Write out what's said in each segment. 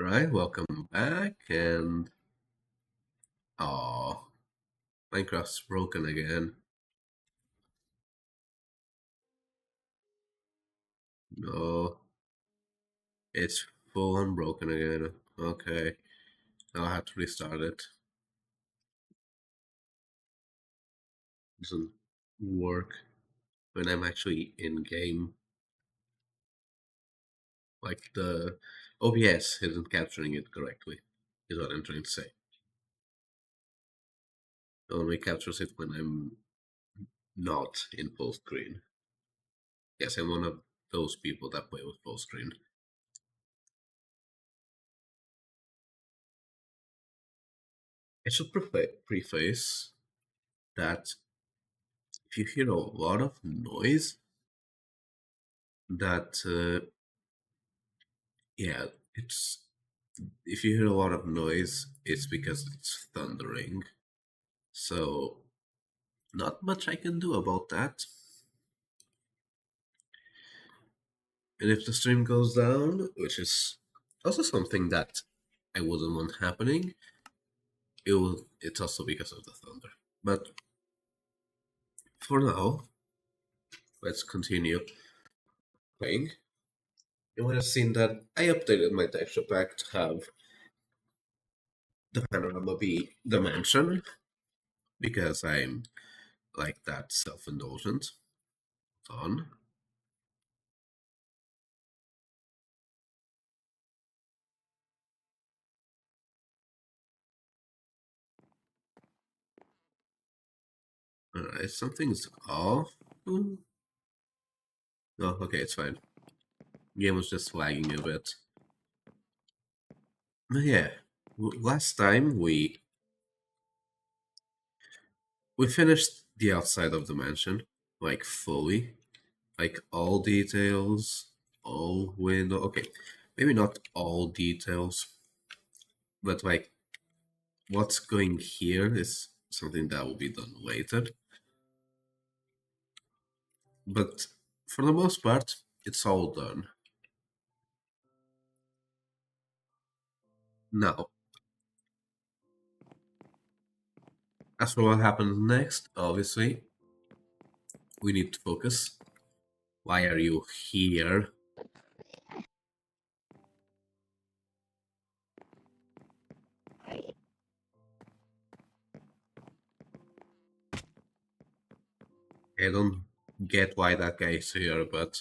Alright, welcome back, and... oh, Minecraft's broken again. No, it's full on broken again. Okay, I'll have to restart it. Doesn't work when I'm actually in game. Like, the OBS isn't capturing it correctly, is what I'm trying to say. It only captures it when I'm not in full screen. Yes, I'm one of those people that play with full screen. I should preface that if you hear a lot of noise, that yeah, it's if you hear a lot of noise, it's because it's thundering. So not much I can do about that. And if the stream goes down, which is also something that I wouldn't want happening, it's also because of the thunder. But for now, let's continue playing. You might have seen that I updated my texture pack to have the panorama be the mansion, because I'm like that self-indulgent. On. Alright, something's off. No, okay, it's fine. Game was just lagging a bit. But yeah, last time we finished the outside of the mansion, like fully, like all details, all window. Okay, maybe not all details, but like what's going here is something that will be done later. But for the most part, it's all done. Now, as for what happens next, obviously, we need to focus. Why are you here? I don't get why that guy is here, but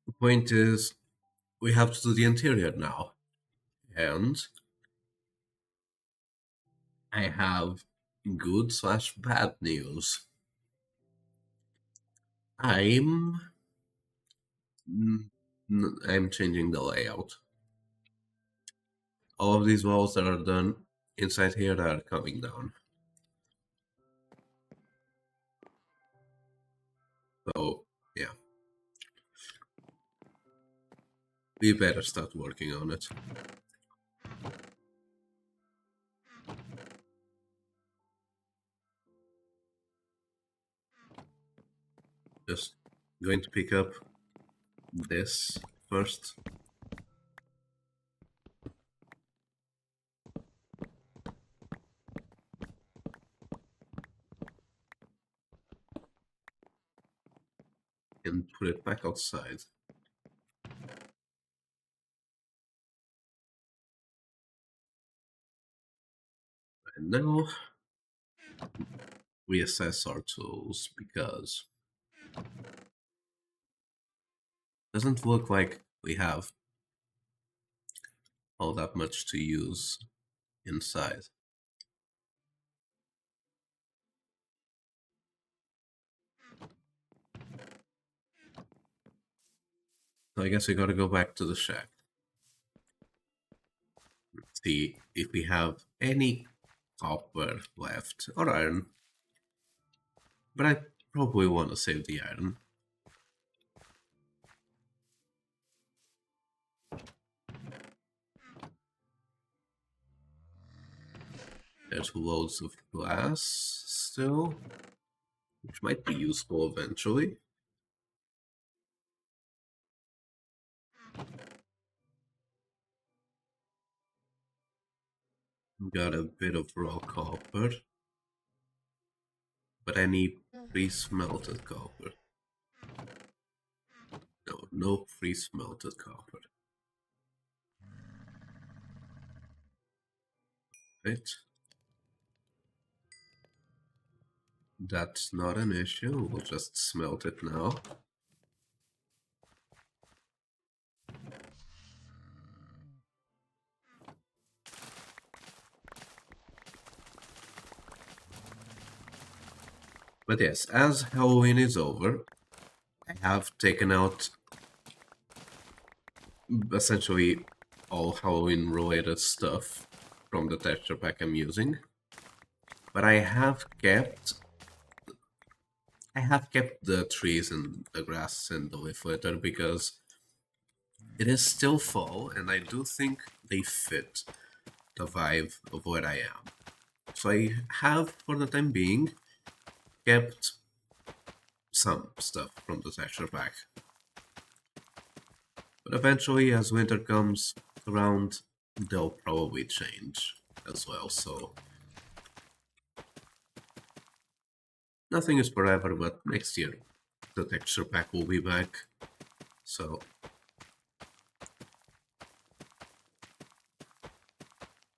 the point is, we have to do the interior now. And I have good/bad news. I'm changing the layout. All of these walls that are done inside here are coming down. So yeah, we better start working on it. Just going to pick up this first. And put it back outside. And now we assess our tools, because it doesn't look like we have all that much to use inside. So I guess we gotta go back to the shack. See if we have any copper left, or iron. But I probably want to save the iron. There's loads of glass still, which might be useful eventually. Got a bit of raw copper, but I need pre-smelted copper. No, no pre-smelted copper. Right? That's not an issue. We'll just smelt it now. But yes, as Halloween is over, I have taken out essentially all Halloween related stuff from the texture pack I'm using. But I have kept the trees and the grass and the leaf litter because it is still fall and I do think they fit the vibe of where I am. So I have, for the time being, kept some stuff from the texture pack. But eventually, as winter comes around, they'll probably change as well, so nothing is forever, but next year the texture pack will be back, so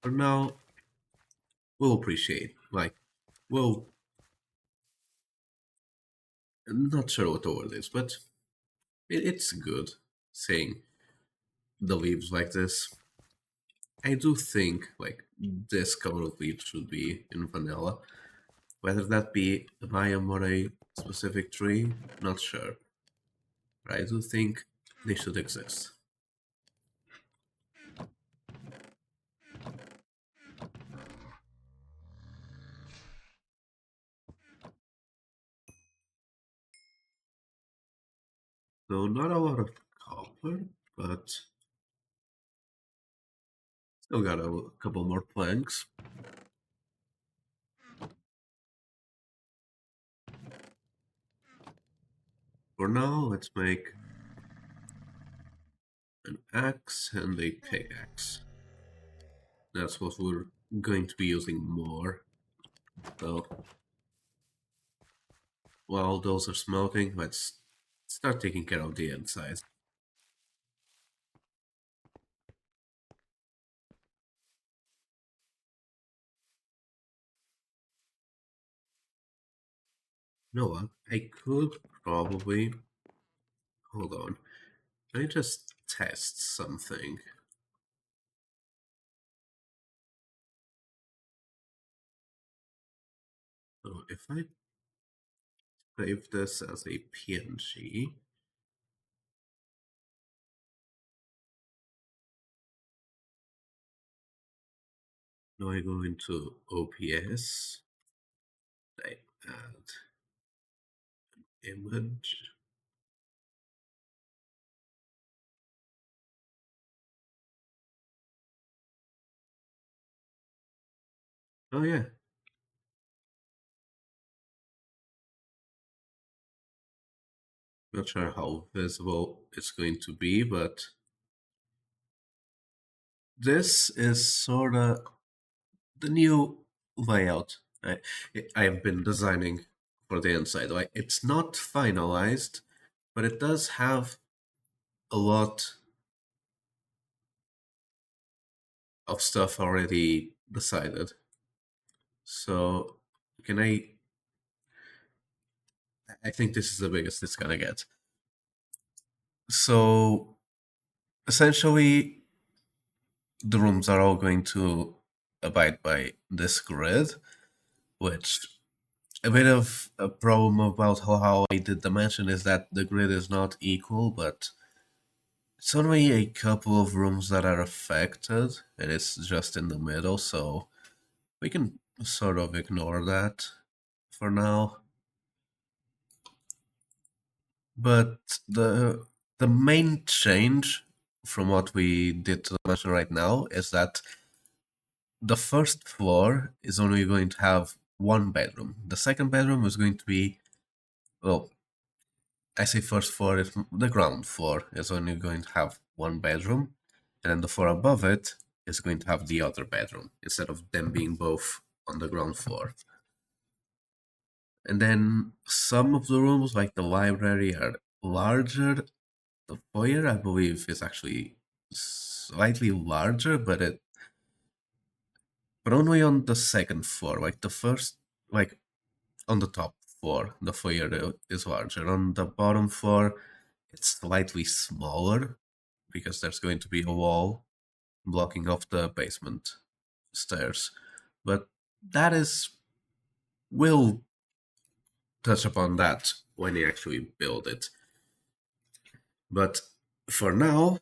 for now, we'll appreciate, we'll, I'm not sure what the word is, but it's good seeing the leaves like this. I do think, this color of leaf should be in vanilla. Whether that be a biome or a specific tree, not sure. But I do think they should exist. So not a lot of copper, but still got a couple more planks. For now, let's make an axe and a pickaxe. That's what we're going to be using more. So while those are smelting, let's start taking care of the inside. You know what? I could probably... Hold on. Let me just test something. So if I save this as a PNG, now I go into OPS, I add image. Oh yeah. Not sure how visible it's going to be, but this is sort of the new layout I've been designing for the inside. Like, it's not finalized, but it does have a lot of stuff already decided. So can I think this is the biggest it's gonna get. So essentially the rooms are all going to abide by this grid, which a bit of a problem about how I did the mention is that the grid is not equal, but it's only a couple of rooms that are affected, and it's just in the middle, so we can sort of ignore that for now. But the main change from what we did to the mansion right now is that the first floor is only going to have one bedroom. The second bedroom is going to be, well, I say first floor is the ground floor is only going to have one bedroom, and then the floor above it is going to have the other bedroom instead of them being both on the ground floor. And then some of the rooms, like the library, are larger. The foyer, I believe, is actually slightly larger, but only on the second floor. Like the first, like on the top floor, the foyer is larger. On the bottom floor, it's slightly smaller because there's going to be a wall blocking off the basement stairs. But that is, we'll touch upon that when you actually build it. But for now,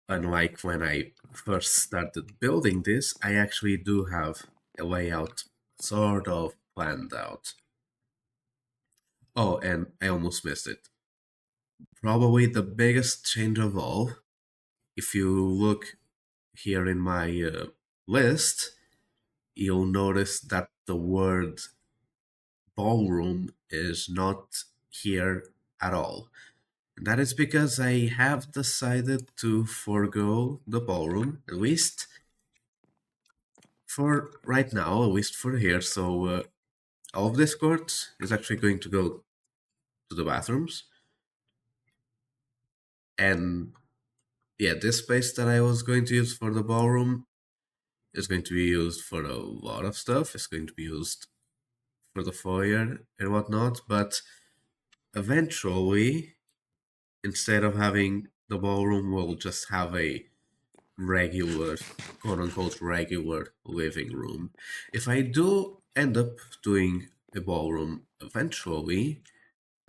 unlike when I first started building this, I actually do have a layout sort of planned out. Oh, and I almost missed it. Probably the biggest change of all, if you look here in my list, you'll notice that the word ballroom is not here at all. And that is because I have decided to forego the ballroom, at least for right now, at least for here. So all of this court is actually going to go to the bathrooms. And yeah, this space that I was going to use for the ballroom is going to be used for a lot of stuff. It's going to be used for the foyer and whatnot. But eventually, instead of having the ballroom, we'll just have a regular, quote unquote, regular living room. If I do end up doing a ballroom eventually,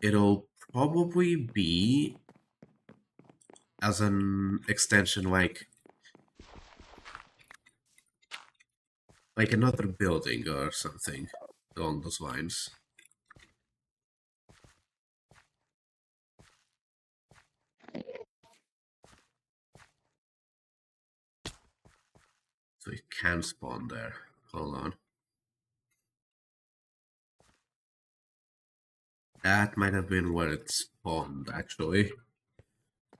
it'll probably be as an extension like another building or something along those lines. So it can spawn there. Hold on. That might have been where it spawned, actually.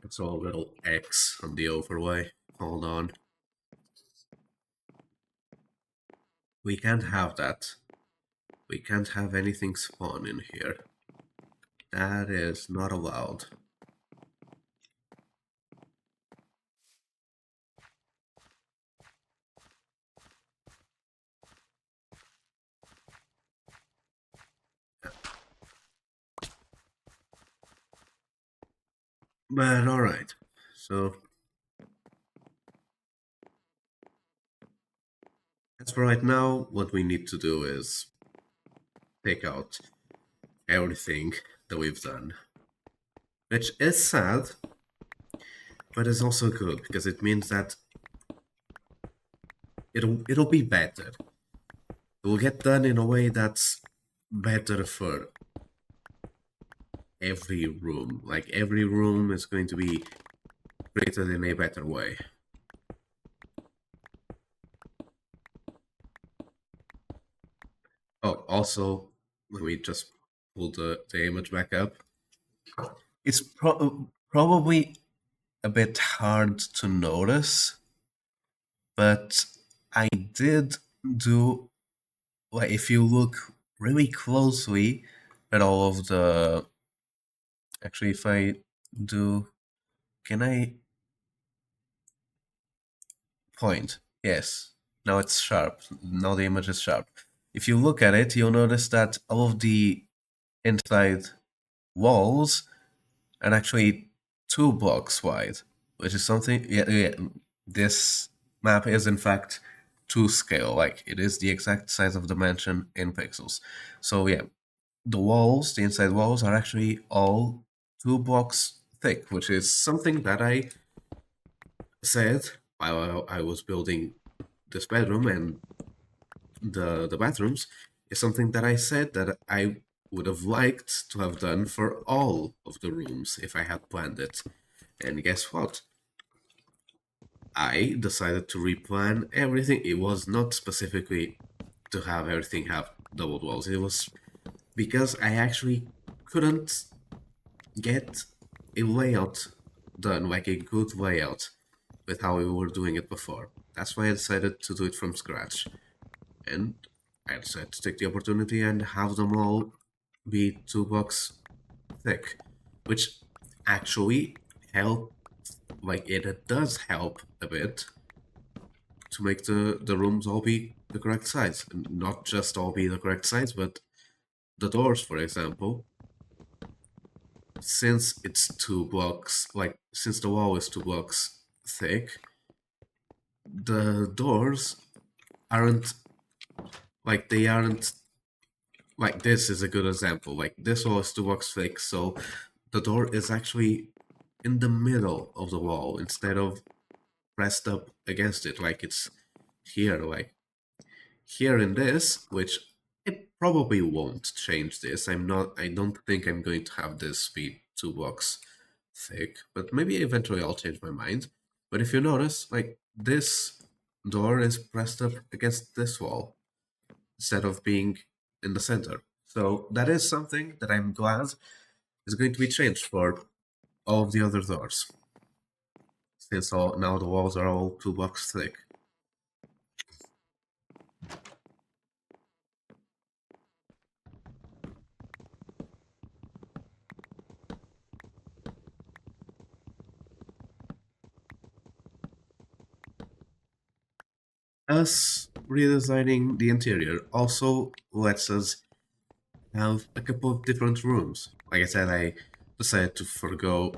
It's a little X on the overlay. Hold on. We can't have that. We can't have anything spawn in here. That is not allowed. But alright. So as for right now, what we need to do is take out everything that we've done. Which is sad, but is also good, because it means that it'll be better. It will get done in a way that's better for every room. Like every room is going to be treated in a better way. Oh, also, let me just pull the image back up. It's probably a bit hard to notice, but I did do, like, if you look really closely at all of the, actually, if I do, can I point? Yes, now it's sharp. Now the image is sharp. If you look at it, you'll notice that all of the inside walls are actually 2 blocks wide, which is something. Yeah, this map is in fact to scale. Like it is the exact size of the mansion in pixels. So yeah, the walls, the inside walls, are actually all 2 blocks thick, which is something that I said while I was building this bedroom and the bathrooms, is something that I said that I would have liked to have done for all of the rooms if I had planned it. And guess what? I decided to replan everything. It was not specifically to have everything have doubled walls. It was because I actually couldn't get a layout done, like a good layout, with how we were doing it before. That's why I decided to do it from scratch. And I decided to take the opportunity and have them all be 2 blocks thick, which actually help, like it does help a bit to make the rooms all be the correct size. And not just all be the correct size, but the doors, for example, since it's 2 blocks, like since the wall is 2 blocks thick, the doors aren't like they aren't like this is a good example. Like this wall is 2 blocks thick, so the door is actually in the middle of the wall instead of pressed up against it, like it's here, like here in this, which it probably won't change this. I don't think I'm going to have this be 2 blocks thick, but maybe eventually I'll change my mind. But if you notice, like this door is pressed up against this wall instead of being in the center. So that is something that I'm glad is going to be changed for all of the other doors, since now the walls are all 2 blocks thick. Us redesigning the interior also lets us have a couple of different rooms. Like I said, I decided to forgo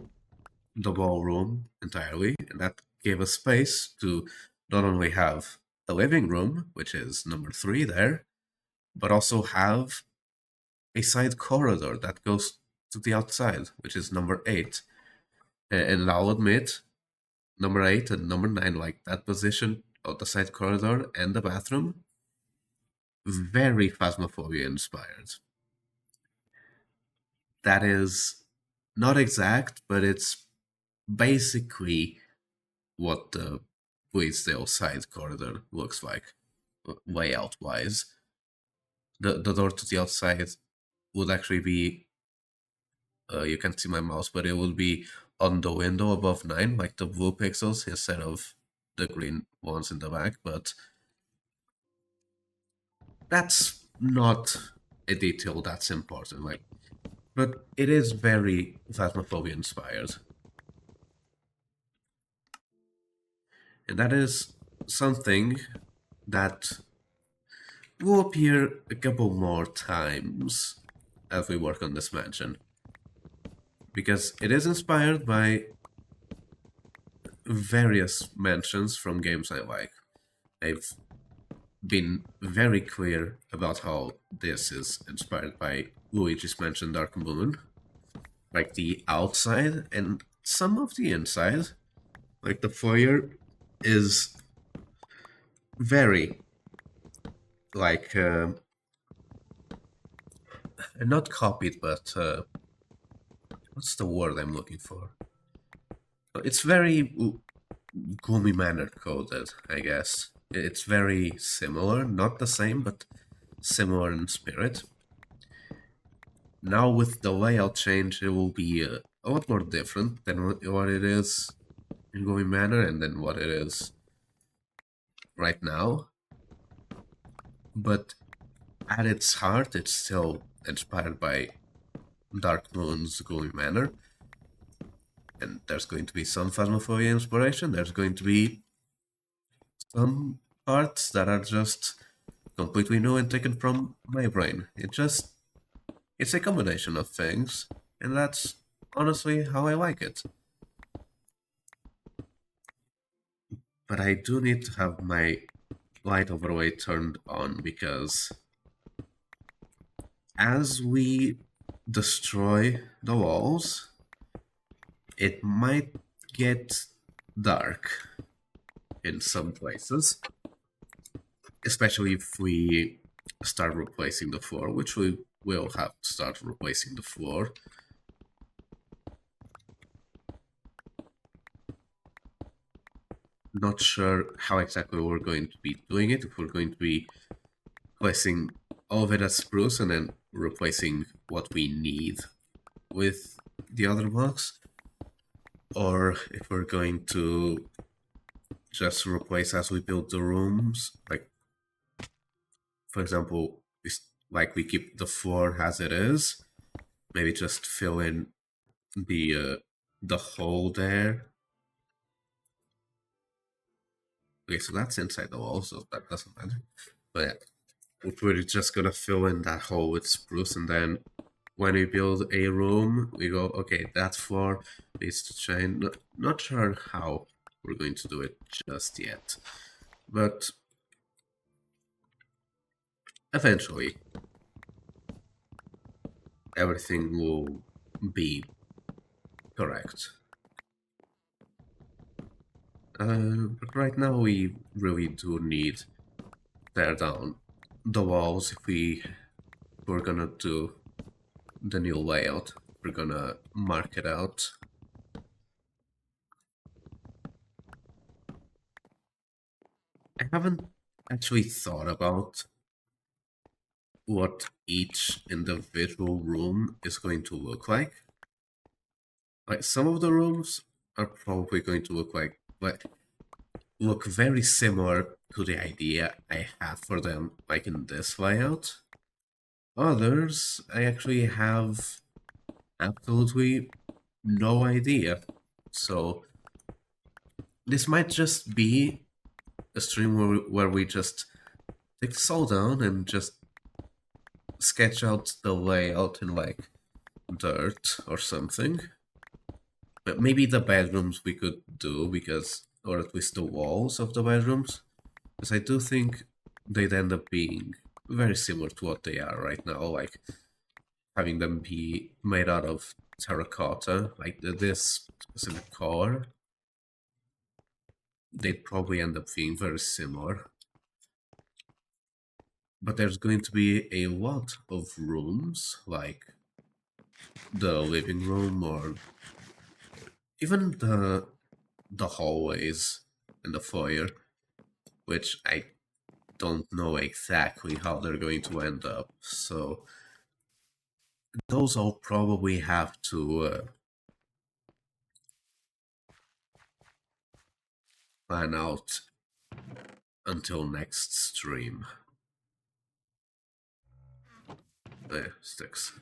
the ballroom entirely, and that gave us space to not only have a living room, which is number 3 there, but also have a side corridor that goes to the outside, which is number 8. And I'll admit, number 8 and number 9, like that position of the side corridor and the bathroom, very Phasmophobia inspired. That is not exact, but it's basically what the Bleasdale side corridor looks like, layout wise. The door to the outside would actually be, you can't see my mouse, but it will be on the window above 9, like the blue pixels instead of the green ones in the back, but that's not a detail that's important, like, but it is very Phasmophobia inspired. And that is something that will appear a couple more times as we work on this mansion. Because it is inspired by various mansions from games I like. I've been very clear about how this is inspired by Luigi's Mansion Dark Moon. Like the outside and some of the inside. Like the foyer is very like not copied, but what's the word I'm looking for? It's very Gloomy Manor coded, I guess. It's very similar, not the same, but similar in spirit. Now with the layout change, it will be a lot more different than what it is in Gloomy Manor and then what it is right now. But at its heart, it's still inspired by Dark Moon's Gloomy Manor. And there's going to be some Phasmophobia inspiration. There's going to be some parts that are just completely new and taken from my brain. It's a combination of things, and that's honestly how I like it. But I do need to have my light overlay turned on because as we destroy the walls, it might get dark in some places, especially if we start replacing the floor, which we will have to start replacing the floor. Not sure how exactly we're going to be doing it, if we're going to be placing all of it as spruce and then replacing what we need with the other blocks, or if we're going to just replace as we build the rooms. Like, for example, like we keep the floor as it is, maybe just fill in the hole there. Okay, so that's inside the wall, so that doesn't matter. But yeah, we're just gonna fill in that hole with spruce, and then when we build a room, we go, okay, that floor needs to change. Not sure how we're going to do it just yet, but eventually everything will be correct. But right now we really do need tear down the walls if we're gonna do the new layout. We're gonna mark it out. I haven't actually thought about what each individual room is going to look like. Like, some of the rooms are probably going to look very similar to the idea I had for them, like in this layout. Others, I actually have absolutely no idea. So this might just be a stream where we just take this all down and just sketch out the layout in like dirt or something. But maybe the bedrooms we could do, because, or at least the walls of the bedrooms, because I do think they'd end up being very similar to what they are right now, like having them be made out of terracotta, like this specific color. They'd probably end up being very similar. But there's going to be a lot of rooms, like the living room or even the hallways and the foyer, which I don't know exactly how they're going to end up. So those I'll probably have to plan out until next stream. Sticks.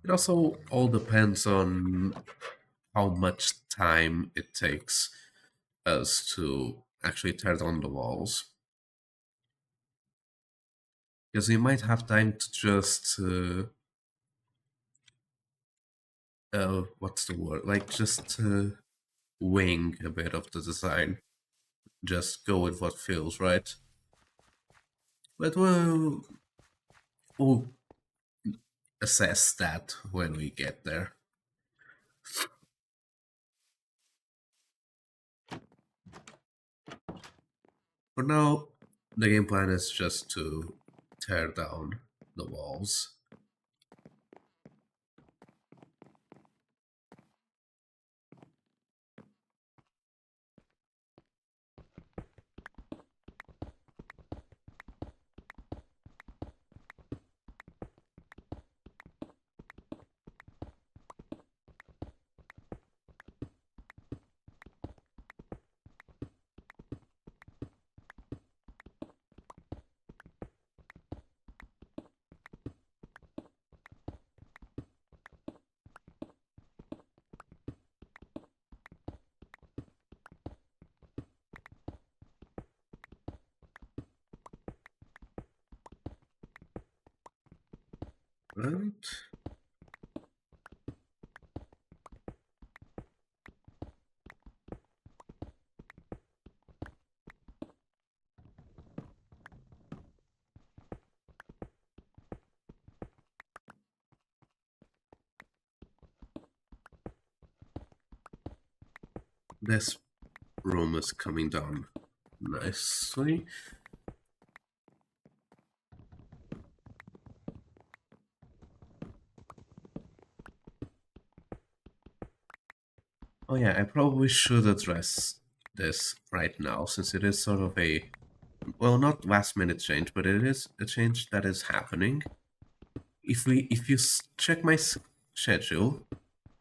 It also all depends on how much time it takes us to actually tear down the walls. Because we might have time to just what's the word? Like, just wing a bit of the design. Just go with what feels right. But we'll assess that when we get there. For now, the game plan is just to tear down the walls. Right? This room is coming down nicely. Oh yeah, I probably should address this right now, since it is sort of a well, not last minute change, but it is a change that is happening. If you check my schedule,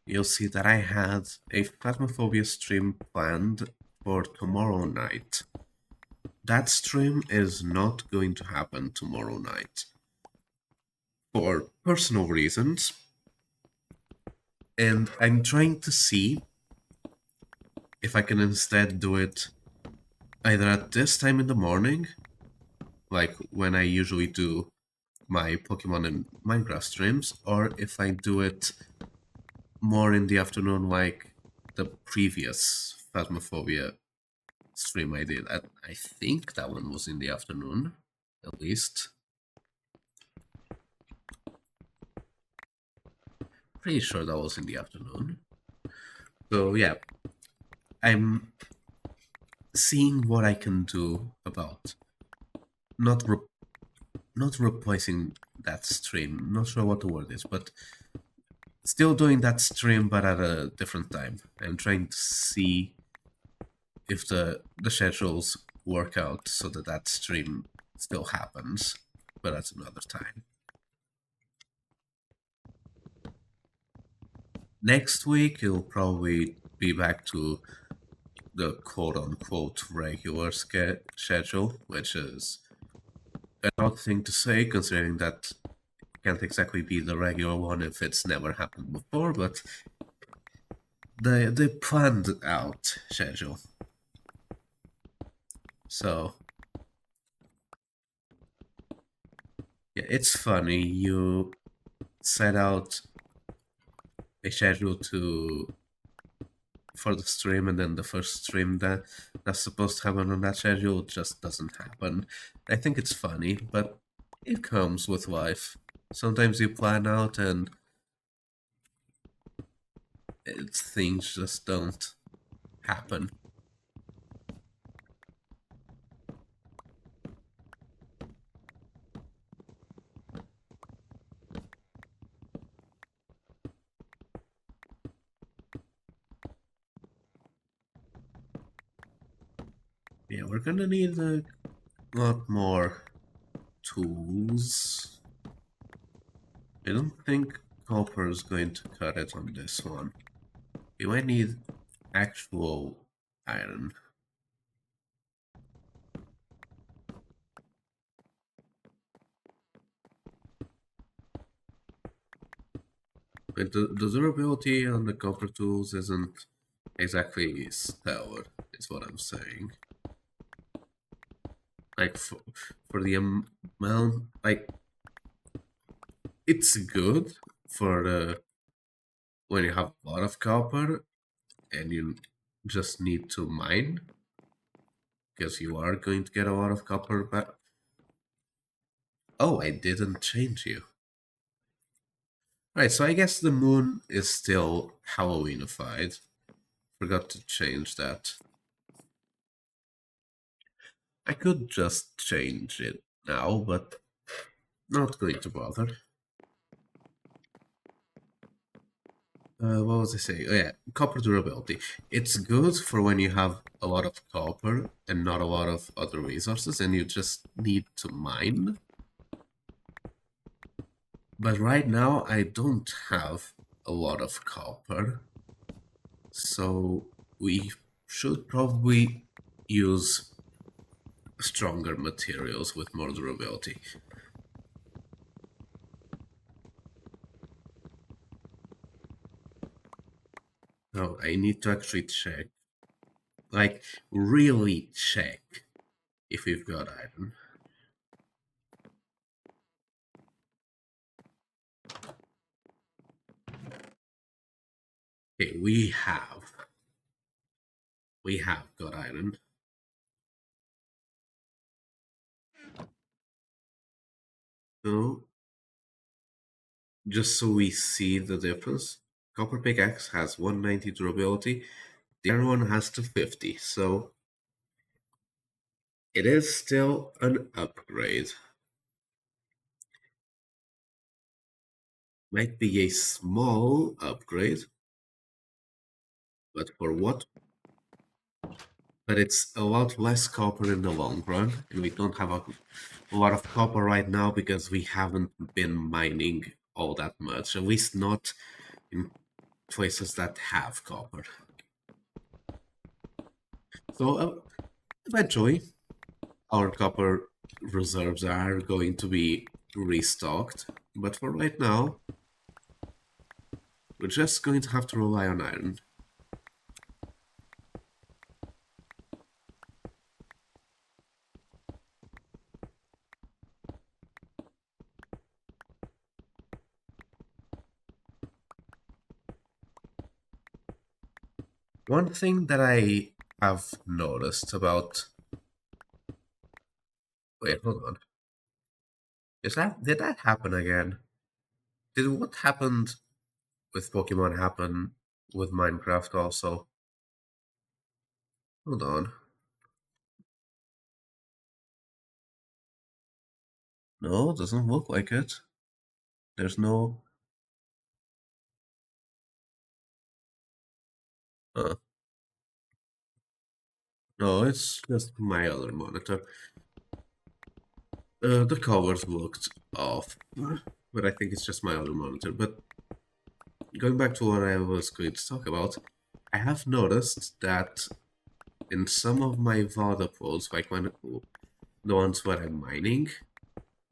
you'll see that I had a Phasmophobia stream planned for tomorrow night. That stream is not going to happen tomorrow night for personal reasons, and I'm trying to see if I can instead do it either at this time in the morning, like when I usually do my Pokemon and Minecraft streams, or if I do it more in the afternoon like the previous Phasmophobia stream I did. I think that one was in the afternoon, at least. Pretty sure that was in the afternoon. So yeah, I'm seeing what I can do about not replacing that stream. Not sure what the word is, but still doing that stream, but at a different time. I'm trying to see if the schedules work out so that that stream still happens, but at another time. Next week, it'll probably be back to the quote-unquote regular schedule, which is an odd thing to say, considering that it can't exactly be the regular one if it's never happened before, but the planned out schedule. So yeah, it's funny, you set out a schedule for the stream, and then the first stream that's supposed to happen on that schedule just doesn't happen. I think it's funny, but it comes with life. Sometimes you plan out and things just don't happen. Yeah, we're gonna need a lot more tools. I don't think copper is going to cut it on this one. You might need actual iron. But the durability on the copper tools isn't exactly stellar, is what I'm saying. Like, for the amount, like, it's good for the when you have a lot of copper and you just need to mine, because you are going to get a lot of copper back. Oh, I didn't change you. Right, so I guess the moon is still Halloweenified. Forgot to change that. I could just change it now, but not going to bother. What was I saying? Oh yeah, copper durability. It's good for when you have a lot of copper and not a lot of other resources and you just need to mine. But right now I don't have a lot of copper, so we should probably use stronger materials with more durability. Now I need to actually check, like really check if we've got iron. Okay, we have got iron. So, just so we see the difference, copper pickaxe has 190 durability, the iron one has 250, so it is still an upgrade. Might be a small upgrade, but for what but it's a lot less copper in the long run, and we don't have a lot of copper right now because we haven't been mining all that much, at least not in places that have copper. So eventually, our copper reserves are going to be restocked, but for right now, we're just going to have to rely on iron. One thing that I have noticed about... Wait, hold on. Did that happen again? Did what happened with Pokemon happen with Minecraft also? Hold on. No, doesn't look like it. There's no... No, it's just my other monitor. The covers looked off, but I think it's just my other monitor. But going back to what I was going to talk about, I have noticed that in some of my VOD uploads, like when the ones where I'm mining,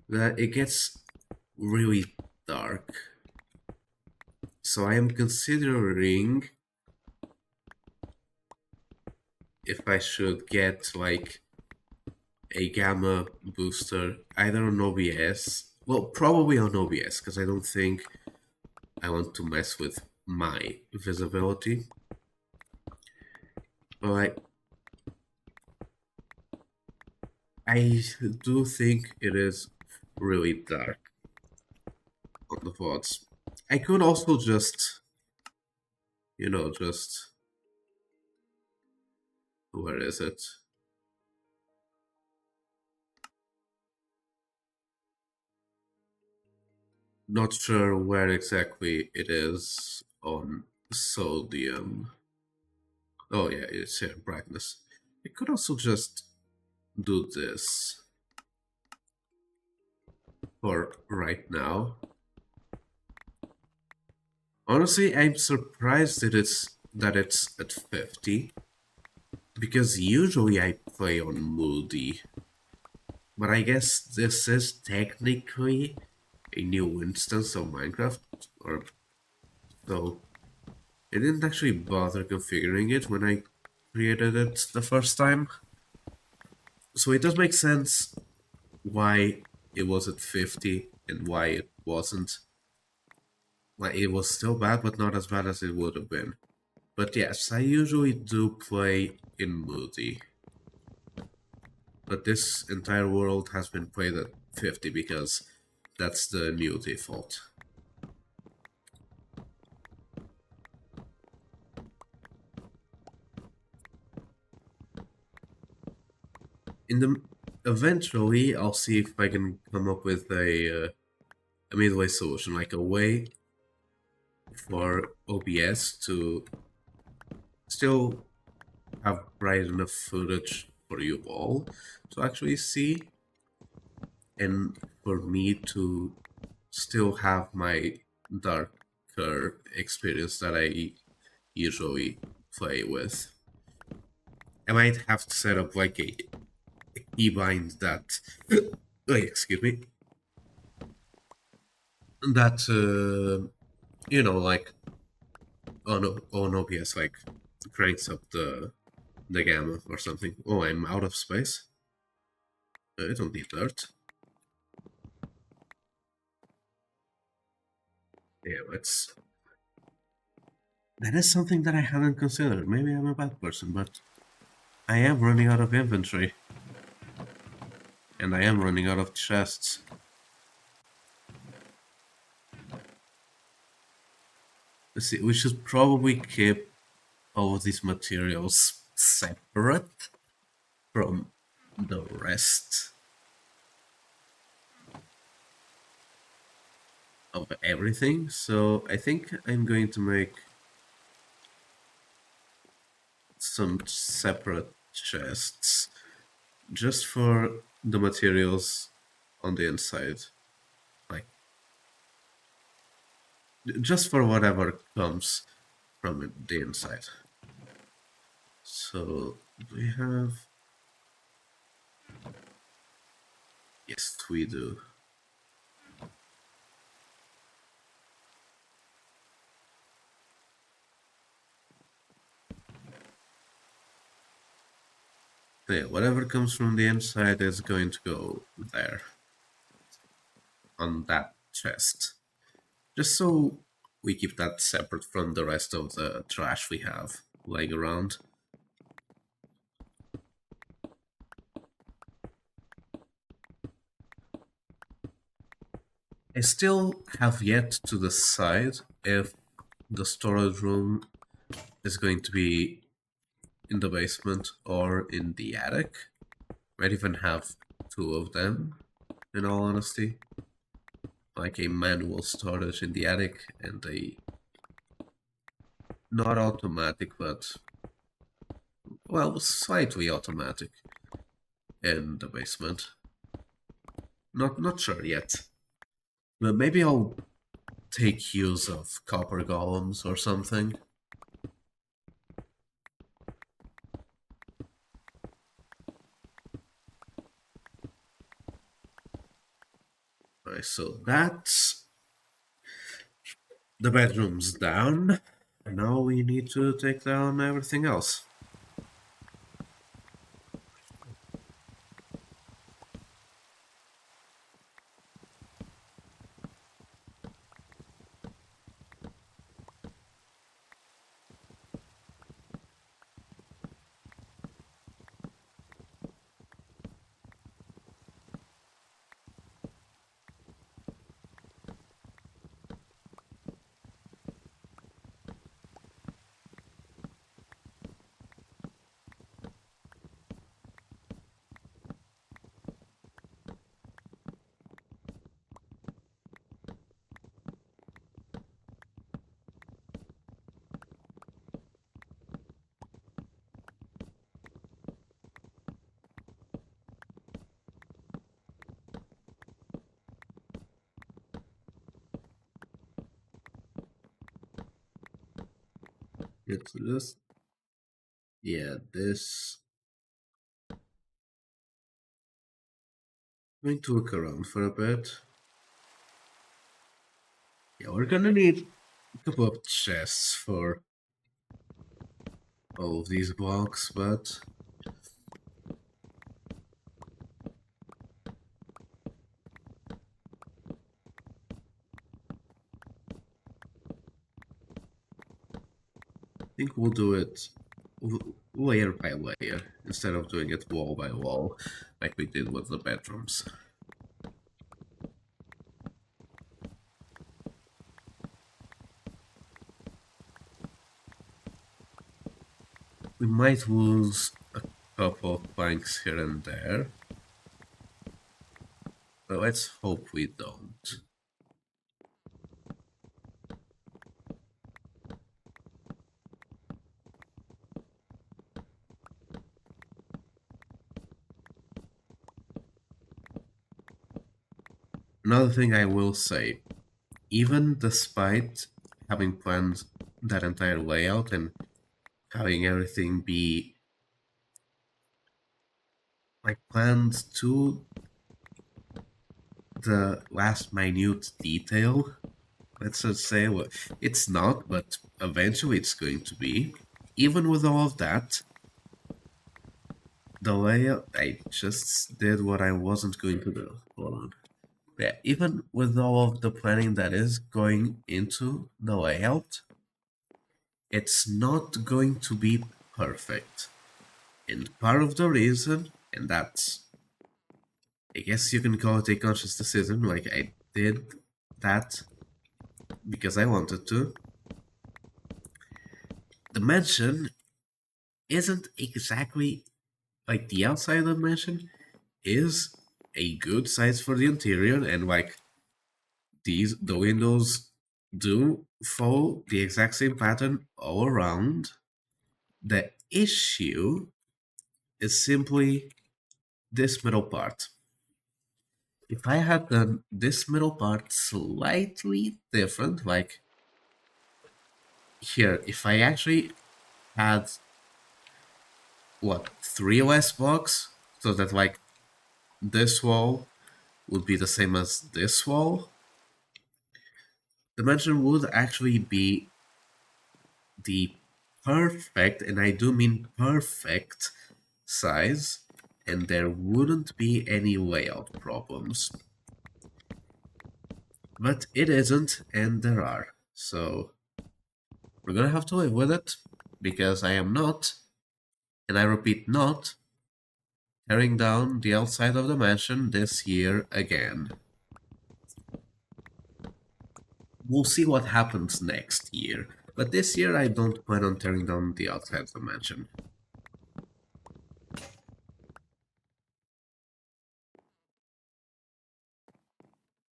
that it gets really dark. So I am considering if I should get like a gamma booster either on OBS. Well, probably on OBS because I don't think I want to mess with my visibility. But I do think it is really dark on the VODs. I could also just, just... Where is it? Not sure where exactly it is on sodium. Oh yeah, it's here, brightness. I could also just do this for right now. Honestly, I'm surprised that it's at 50. Because usually I play on Moody. But I guess this is technically a new instance of Minecraft, or so I didn't actually bother configuring it when I created it the first time. So it does make sense why it was at 50 and why it wasn't. Like, it was still bad, but not as bad as it would have been. But yes, I usually do play in Moody. But this entire world has been played at 50 because that's the new default. Eventually, I'll see if I can come up with a midway solution, like a way for OBS to still have bright enough footage for you all to actually see, and for me to still have my darker experience that I usually play with. I might have to set up like a keybind that, excuse me, that like on OBS, like cranks up the gamma or something. Oh, I'm out of space. I don't need dirt. Yeah, that is something that I haven't considered. Maybe I'm a bad person, but I am running out of inventory. And I am running out of chests. Let's see, we should probably keep all of these materials separate from the rest of everything. So I think I'm going to make some separate chests just for the materials on the inside. Like, just for whatever comes from the inside. So, we have... Yes, we do. Yeah, whatever comes from the inside is going to go there. On that chest. Just so we keep that separate from the rest of the trash we have lying around. I still have yet to decide if the storage room is going to be in the basement or in the attic. Might even have two of them, in all honesty. Like a manual storage in the attic and a not automatic, but well, slightly automatic in the basement. Not sure yet. But maybe I'll take use of copper golems or something. Alright, so that's the bedroom's down. And now we need to take down everything else. It's just... yeah, this... I'm going to look around for a bit. Yeah, we're gonna need a couple of chests for all of these blocks, but... I think we'll do it layer by layer, instead of doing it wall by wall, like we did with the bedrooms. We might lose a couple of planks here and there, but let's hope we don't. Another thing I will say, even despite having planned that entire layout and having everything be like planned to the last minute detail, let's just say, well, it's not, but eventually it's going to be. Even with all of that, the layout, I just did what I wasn't going to do. Hold on. Yeah, even with all of the planning that is going into the layout, it's not going to be perfect. And part of the reason, and that's, I guess you can call it a conscious decision, like I did that because I wanted to. The mansion isn't exactly like the outside of the mansion is a good size for the interior, and like the windows do follow the exact same pattern all around. The issue is simply this middle part. If I had done this middle part slightly different, like here, if I actually had, what, 3 less blocks, so that like this wall would be the same as this wall, the mansion would actually be the perfect, and I do mean perfect, size, and there wouldn't be any layout problems. But it isn't, and there are. So we're gonna have to live with it, because I am not, and I repeat not, tearing down the outside of the mansion this year again. We'll see what happens next year, but this year I don't plan on tearing down the outside of the mansion.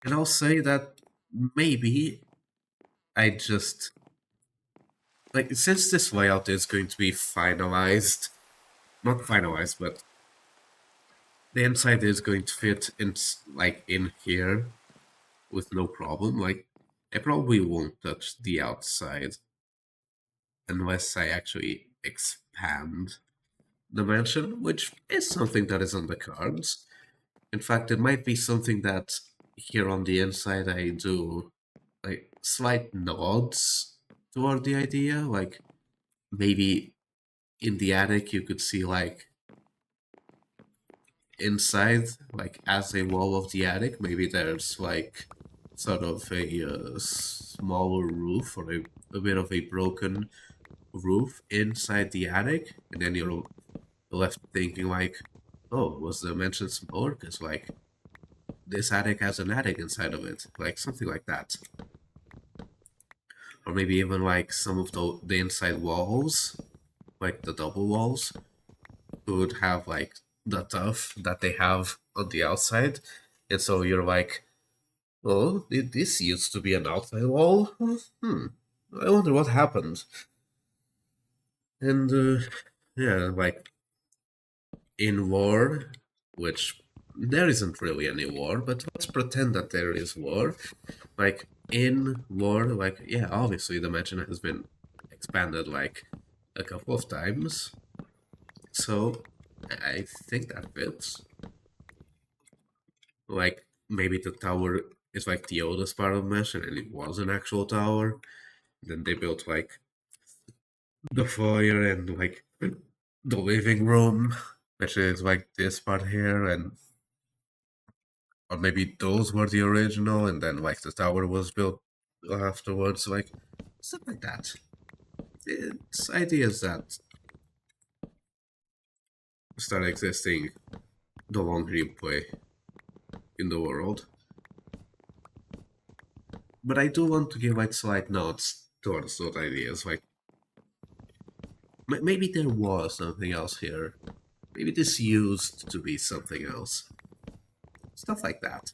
And I'll say that maybe I just, like, since this layout is going to be finalized, not finalized, but the inside is going to fit in, like, in here with no problem. Like, I probably won't touch the outside unless I actually expand the mansion, which is something that is on the cards. In fact, it might be something that here on the inside I do, like, slight nods toward the idea. Like, maybe in the attic you could see, like, inside, like, as a wall of the attic, maybe there's, like, sort of a smaller roof, or a bit of a broken roof inside the attic, and then you're left thinking, like, oh, was the mansion smaller? Because, like, this attic has an attic inside of it, like, something like that. Or maybe even, like, some of the inside walls, like the double walls, would have, like, the tuff that they have on the outside, and so you're like, oh, this used to be an outside wall? I wonder what happened. And, yeah, like, in war, which there isn't really any war, but let's pretend that there is war. Like, in war, like, yeah, obviously the mansion has been expanded, like, a couple of times. So, I think that fits. Like, maybe the tower is, like, the oldest part of the mansion, and it was an actual tower. Then they built, like, the foyer and, like, the living room, which is, like, this part here, and or maybe those were the original, and then, like, the tower was built afterwards, like, stuff like that. It's ideas that start existing the longer you play in the world. But I do want to give, like, slight nods towards those ideas. Like, maybe there was something else here. Maybe this used to be something else. Stuff like that.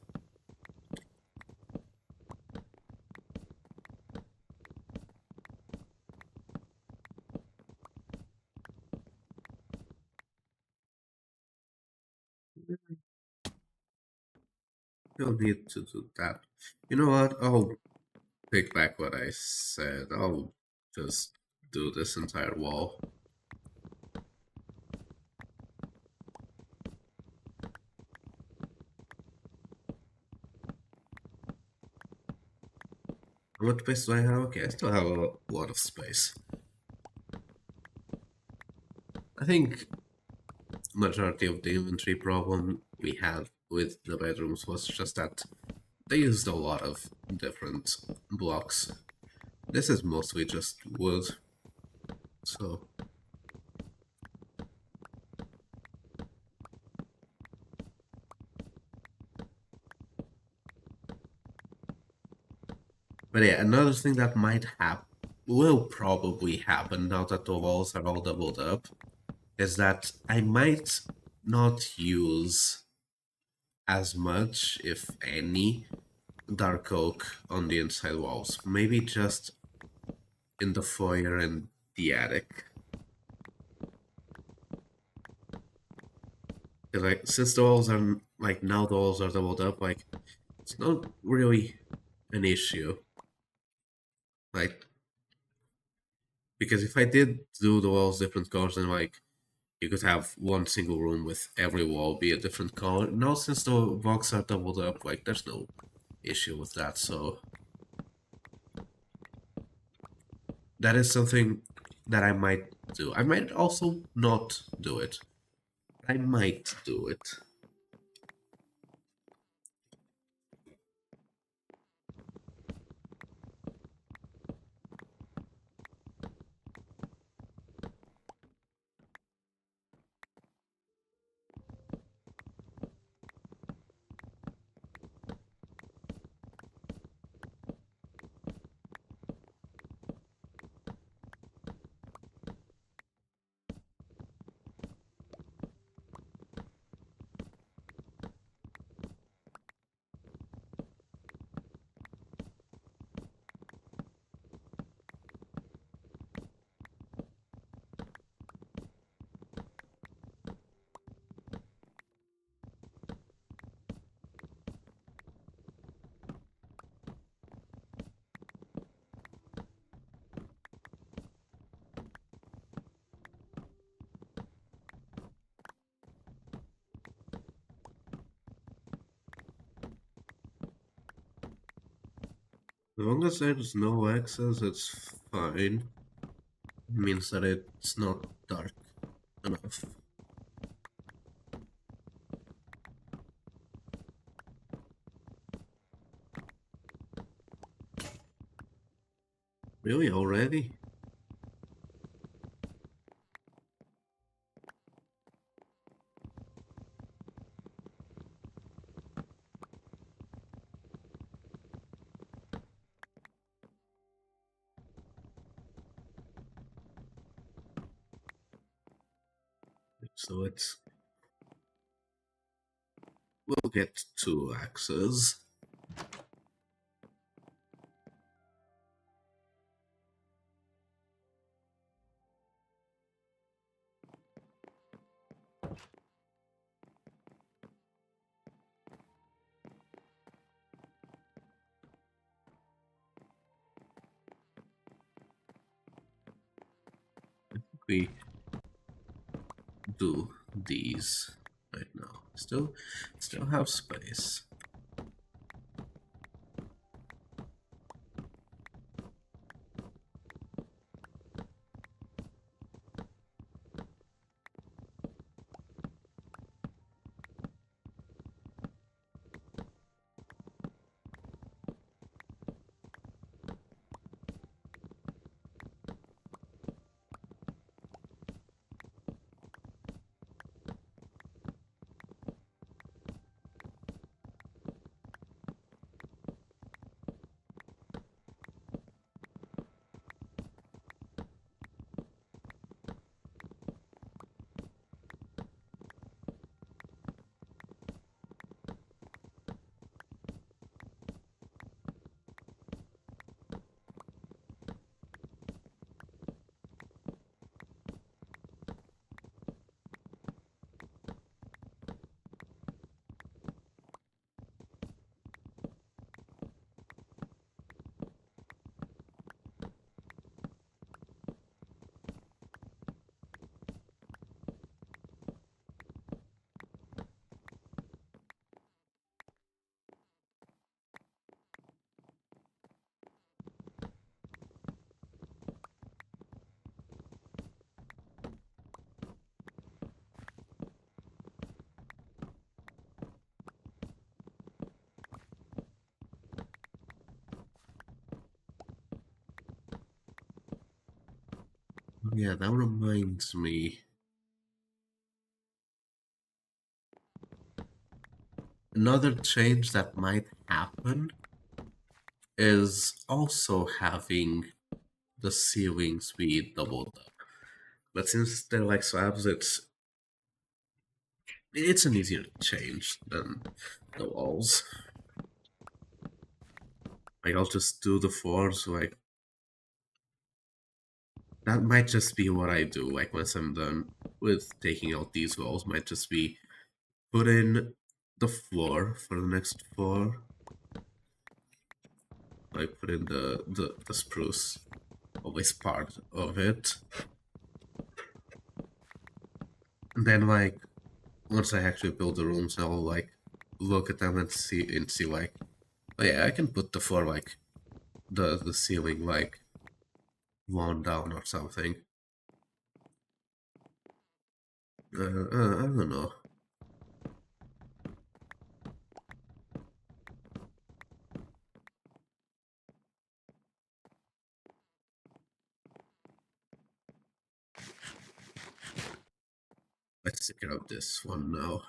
Don't need to do that. You know what? I'll take back what I said. I'll just do this entire wall. How much space do I have? Okay, I still have a lot of space. I think majority of the inventory problem we had with the bedrooms was just that they used a lot of different blocks. This is mostly just wood, so... But yeah, another thing that might happen, will probably happen now that the walls are all doubled up, is that I might not use as much, if any, dark oak on the inside walls. Maybe just in the foyer and the attic. 'Cause, like, since the walls are like now the walls are doubled up, like it's not really an issue. Like, because if I did do the walls different colors, then like you could have one single room with every wall be a different color. Now since the blocks are doubled up, like there's no issue with that. So that is something that I might do. I might also not do it. I might do it. As long as there's no access, it's fine. It means that it's not dark enough. Really, already? So it's... We'll get 2 axes. We do these right now. Still have space. Yeah, that reminds me. Another change that might happen is also having the ceilings be doubled up. But since they're like slabs, it's an easier change than the walls. Like I'll just do the floors. Like that might just be what I do. Like once I'm done with taking out these walls, might just be put in the floor for the next floor. I put in the spruce, always part of it. And then like once I actually build the rooms, I'll like look at them and see like, oh yeah, I can put the floor like the ceiling like one down or something. I don't know. Let's take care of this one now.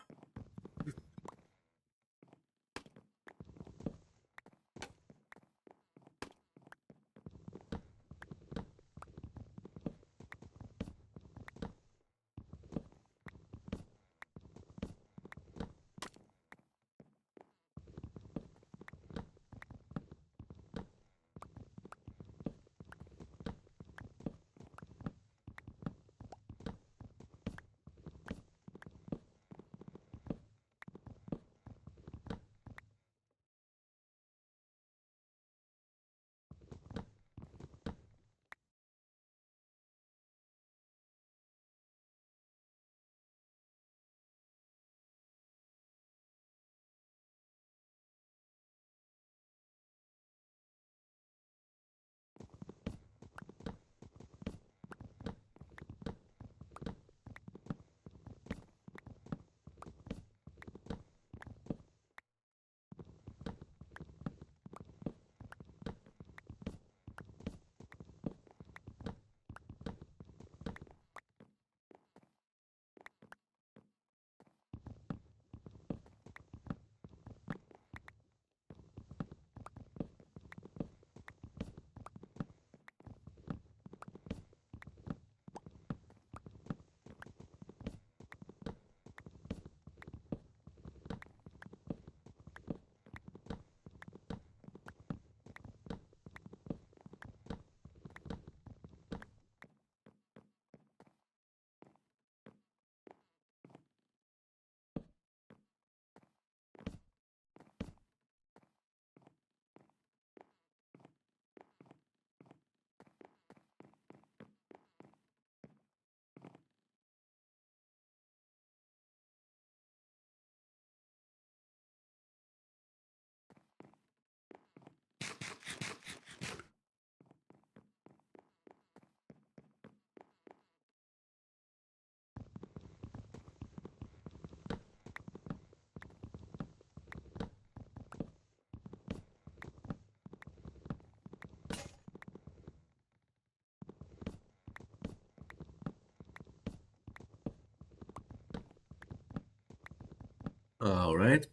Alright.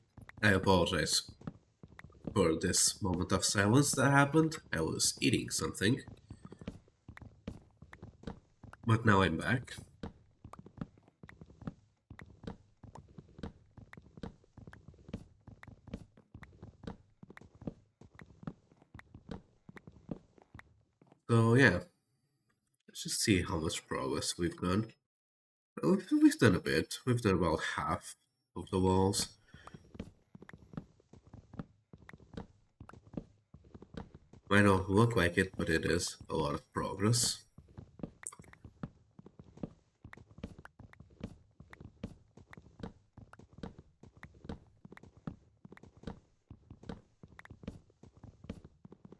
I apologize for this moment of silence that happened. I was eating something. But now I'm back. So yeah, let's just see how much progress we've done. We've done a bit. We've done about half of the walls. Might not look like it, but it is a lot of progress.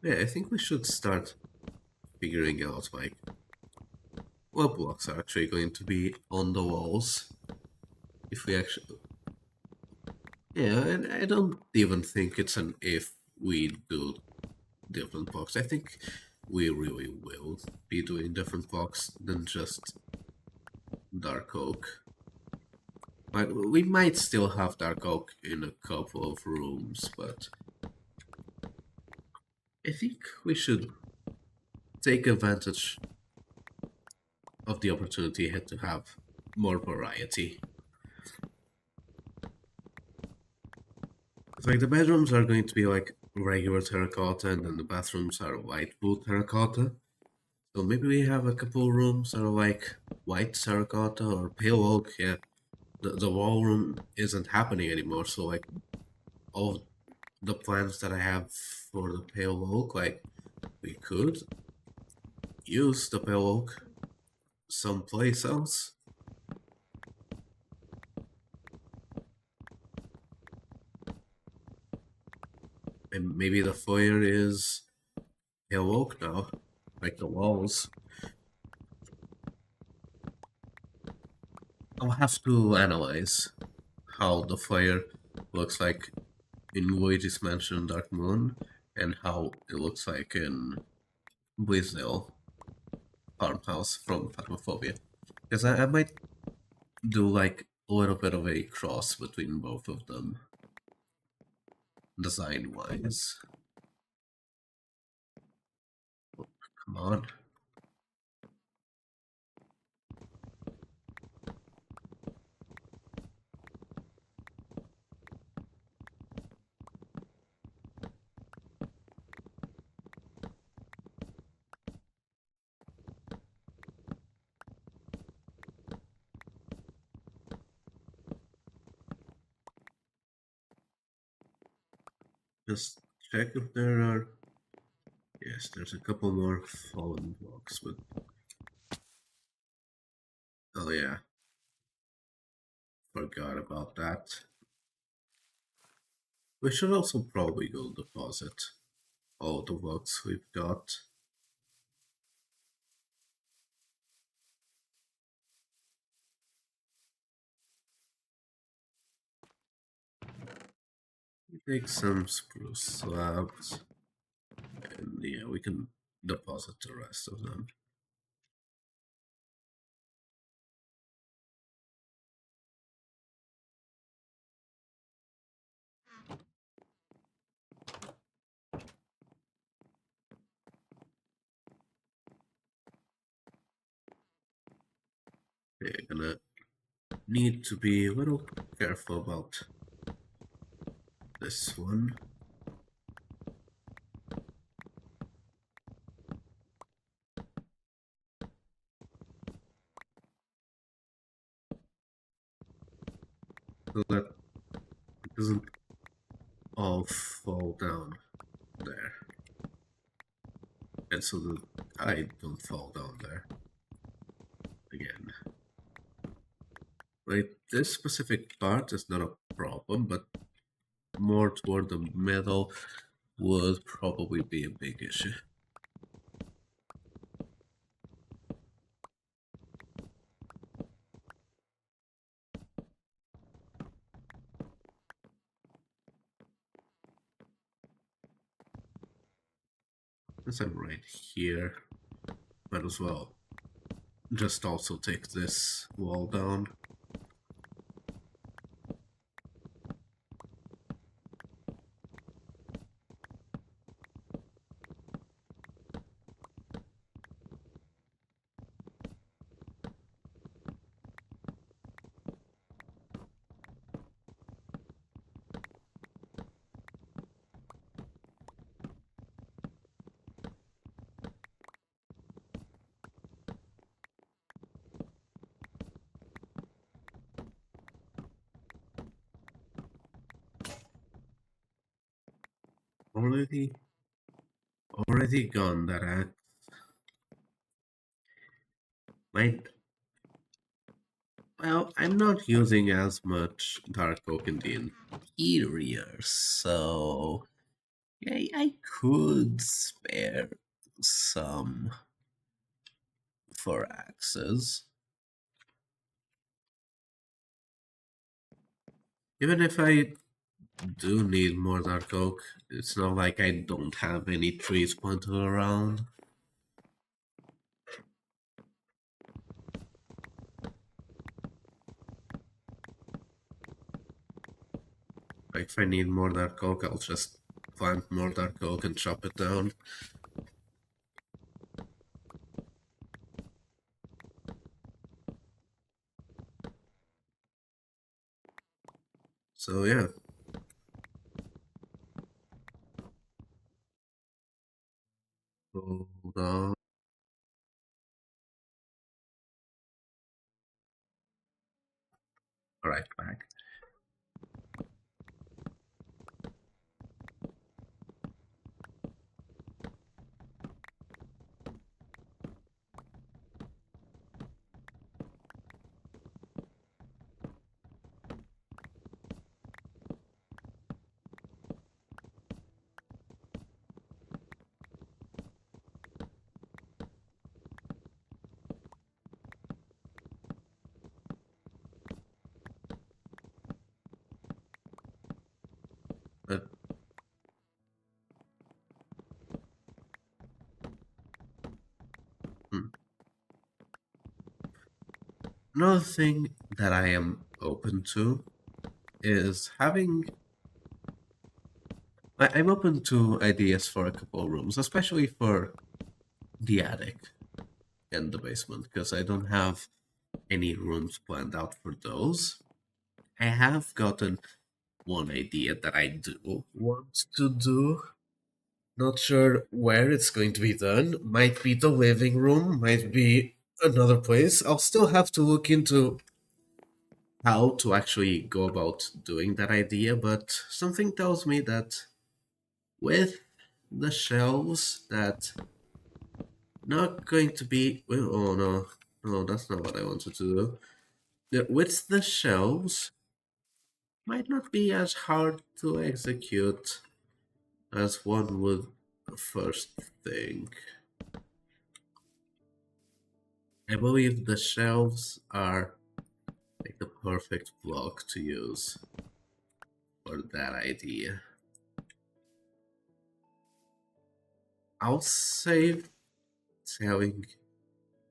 Yeah, I think we should start figuring out like what blocks are actually going to be on the walls. If we actually, yeah, and I don't even think it's an if we do different blocks. I think we really will be doing different blocks than just dark oak. But we might still have dark oak in a couple of rooms, but I think we should take advantage of the opportunity to have more variety. It's like the bedrooms are going to be like regular terracotta, and then the bathrooms are white wood terracotta. So maybe we have a couple rooms that are like white terracotta or pale oak, yeah. the wall room isn't happening anymore. So like all the plans that I have for the pale oak, like we could use the pale oak someplace else. And maybe the foyer is pale oak now, like the walls. I'll have to analyze how the foyer looks like in Luigi's Mansion Dark Moon and how it looks like in Blaisdell Farmhouse from Phasmophobia. Because I might do like a little bit of a cross between both of them, design wise. Come on. Just check if there are. Yes, there's a couple more fallen blocks, but. Oh yeah, forgot about that. We should also probably go deposit all the blocks we've got. Take some spruce slabs, and yeah, we can deposit the rest of them. We're gonna need to be a little careful about this one. So that it doesn't all fall down there. And so that I don't fall down there again. Right, this specific part is not a problem, but more toward the middle would probably be a big issue. Since I'm right here, might as well just also take this wall down. Already gone that axe. Might Well, I'm not using as much dark oak in the interior, so yeah, I could spare some for axes. Even if I do need more dark oak, it's not like I don't have any trees planted around. Like if I need more dark oak, I'll just plant more dark oak and chop it down. So yeah. Hold on. right back. But, hmm. Another thing that I am open to is having. I'm open to ideas for a couple of rooms, especially for the attic and the basement, because I don't have any rooms planned out for those. I have gotten one idea that I do want to do. Not sure where it's going to be done. Might be the living room, might be another place. I'll still have to look into how to actually go about doing that idea, but something tells me that with the shelves that not going to be oh no, no, that's not what I wanted to do. With the shelves might not be as hard to execute as one would first think. I believe the shelves are like the perfect block to use for that idea. I'll save telling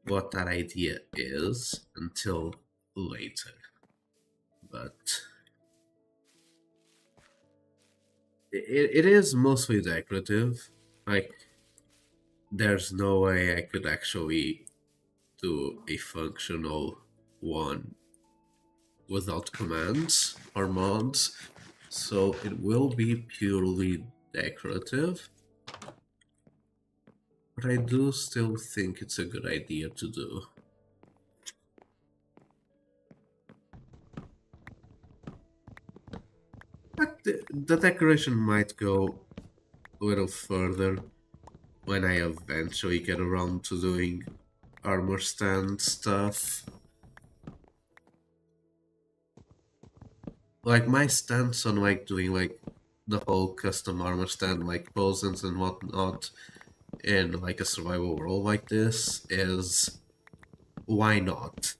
what that idea is until later, but it is mostly decorative. Like, there's no way I could actually do a functional one without commands or mods, so it will be purely decorative. But I do still think it's a good idea to do. But the decoration might go a little further when I eventually get around to doing armor stand stuff. Like, my stance on like doing like the whole custom armor stand, like poses and whatnot, in like a survival world like this is, why not?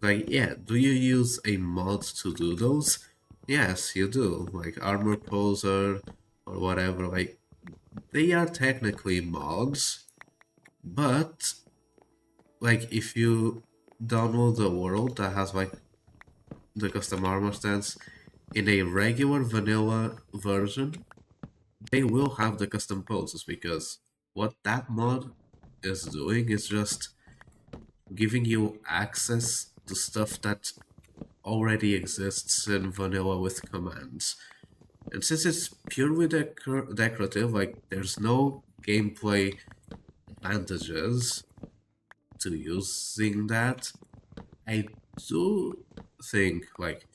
Like, yeah, do you use a mod to do those? Yes, you do. Like armor poser or whatever, like they are technically mods, but like if you download the world that has like the custom armor stands in a regular vanilla version, they will have the custom poses, because what that mod is doing is just giving you access to stuff that already exists in vanilla with commands. And since it's purely decorative, like there's no gameplay advantages to using that, I do think, like,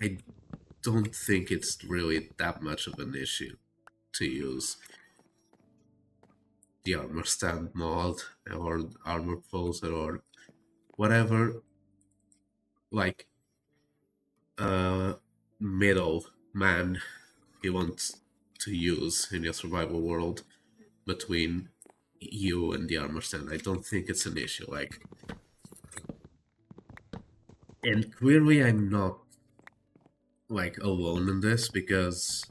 I don't think it's really that much of an issue to use the armor stand mod or armor poser or whatever, like, middle man you want to use in your survival world between you and the armor stand. I don't think it's an issue. Like, and clearly I'm not like alone in this, because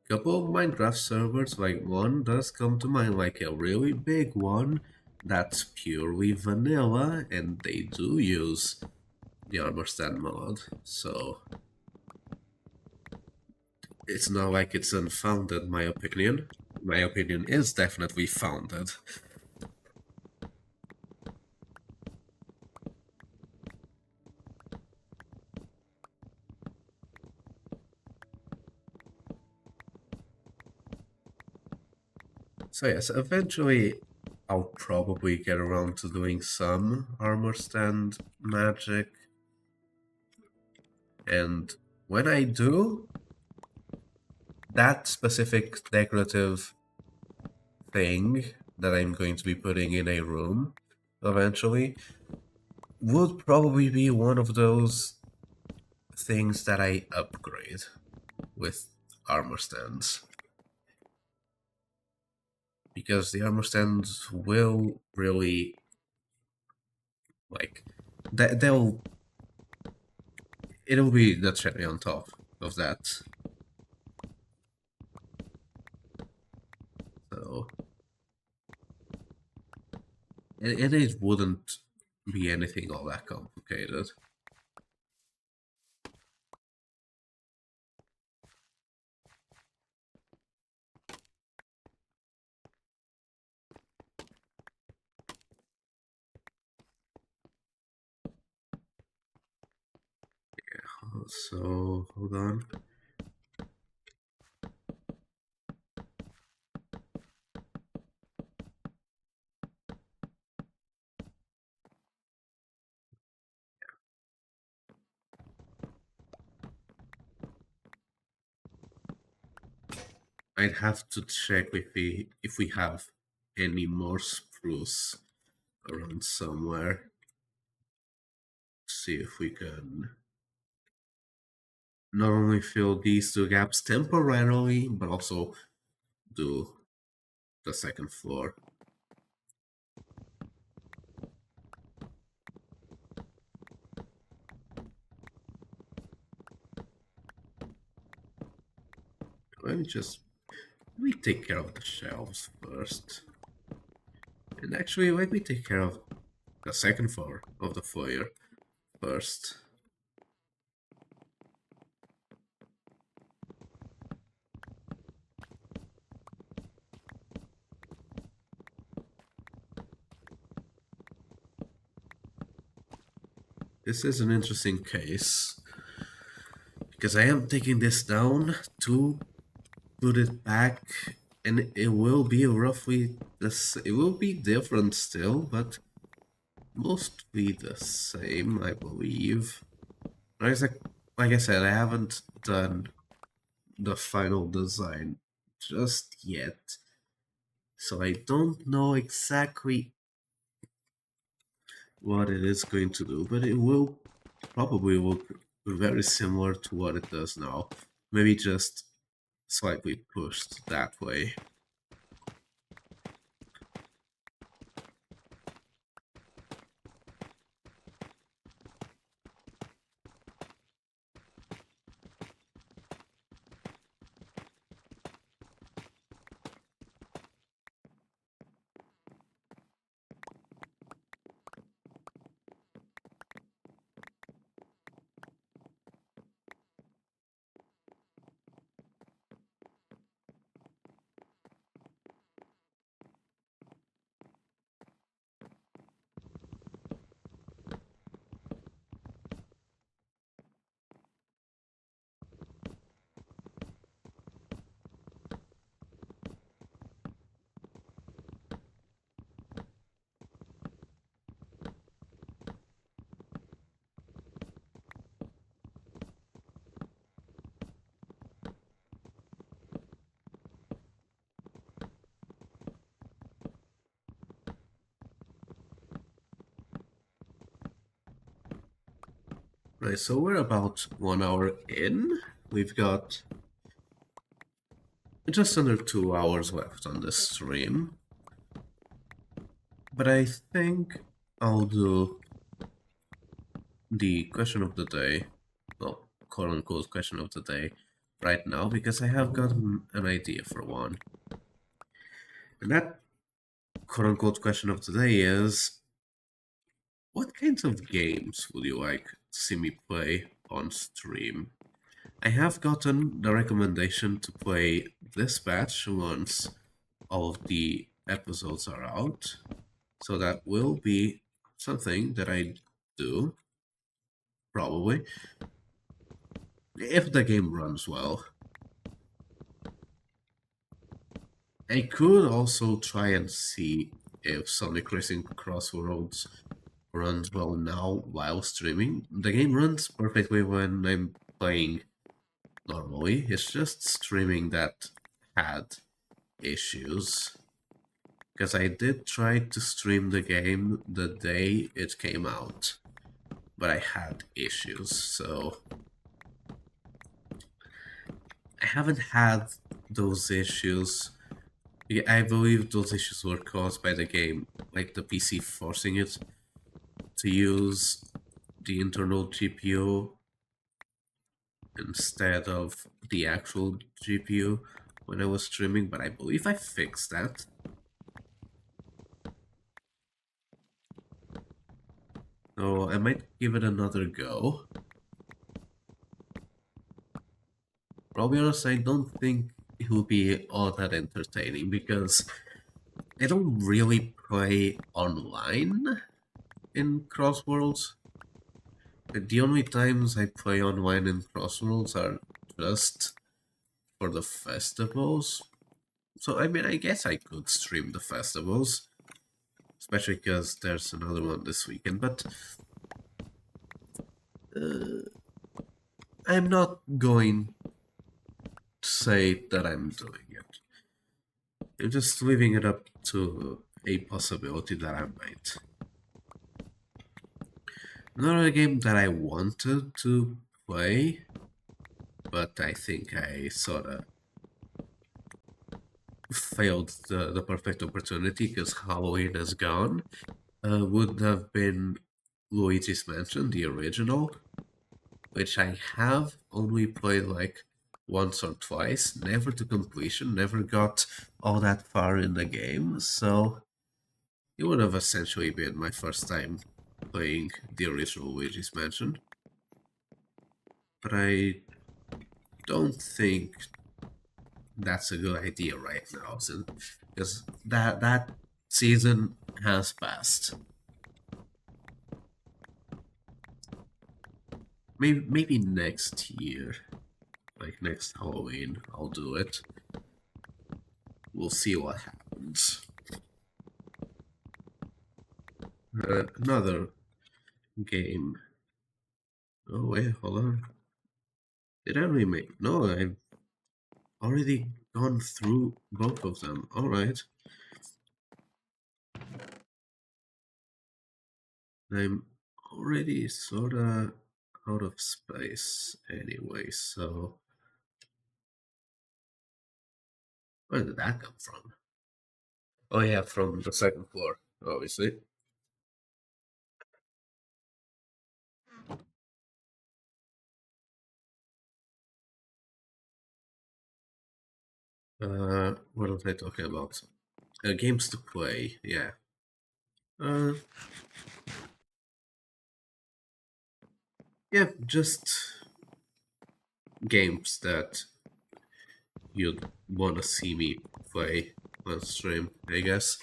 a couple of Minecraft servers, like one does come to mind, like a really big one that's purely vanilla, and they do use the armor stand mod. So it's not like it's unfounded, my opinion. My opinion is definitely founded. So yes, eventually I'll probably get around to doing some armor stand magic. And when I do, that specific decorative thing that I'm going to be putting in a room eventually would probably be one of those things that I upgrade with armor stands. Because the armor stands will really, like, they'll, it'll be the cherry on top of that. So, and it wouldn't be anything all that complicated. So, hold on. I'd have to check if we have any more spruce around somewhere. See if we can not only fill these two gaps temporarily, but also do the second floor. Let me take care of the shelves first. And actually, let me take care of the second floor of the foyer first. This is an interesting case because I am taking this down to put it back, and it will be roughly this. It will be different still, but mostly the same, I believe. Like I said, I haven't done the final design just yet, so I don't know exactly what it is going to do, but it will probably look very similar to what it does now. Maybe just slightly pushed that way. Right, so we're about 1 hour in. We've got just under 2 hours left on this stream. But I think I'll do the question of the day, well, quote unquote question of the day, right now because I have got an idea for one. And that quote unquote question of the day is, what kinds of games would you like to see me play on stream? I have gotten the recommendation to play Dispatch once all of the episodes are out, so that will be something that I do, probably, if the game runs well. I could also try and see if Sonic Racing Crossroads runs well now while streaming. The game runs perfectly when I'm playing normally. It's just streaming that had issues. Because I did try to stream the game the day it came out, but I had issues, so I haven't had those issues. Yeah, I believe those issues were caused by the game, like the PC forcing it to use the internal GPU instead of the actual GPU when I was streaming, but I believe I fixed that. So I might give it another go. But I'll be honest, I don't think it will be all that entertaining because I don't really play online in Crossworlds. The only times I play online in Crossworlds are just for the festivals. So, I mean, I guess I could stream the festivals, especially because there's another one this weekend, but I'm not going to say that I'm doing it. I'm just leaving it up to a possibility that I might. Another game that I wanted to play, but I think I sort of failed the perfect opportunity because Halloween is gone, would have been Luigi's Mansion, the original, which I have only played like once or twice, never to completion, never got all that far in the game, so it would have essentially been my first time playing the original Luigi's Mansion. But I don't think that's a good idea right now, because that season has passed. Maybe next year, like next Halloween, I'll do it. We'll see what happens. Another game. Oh wait, hold on. Did I remake? No, I've already gone through both of them. All right. I'm already sorta out of space anyway, so where did that come from? Oh yeah, from the second floor, obviously. What was I talking about? Games to play, yeah. Uh, yeah, just games that you'd want to see me play on stream, I guess.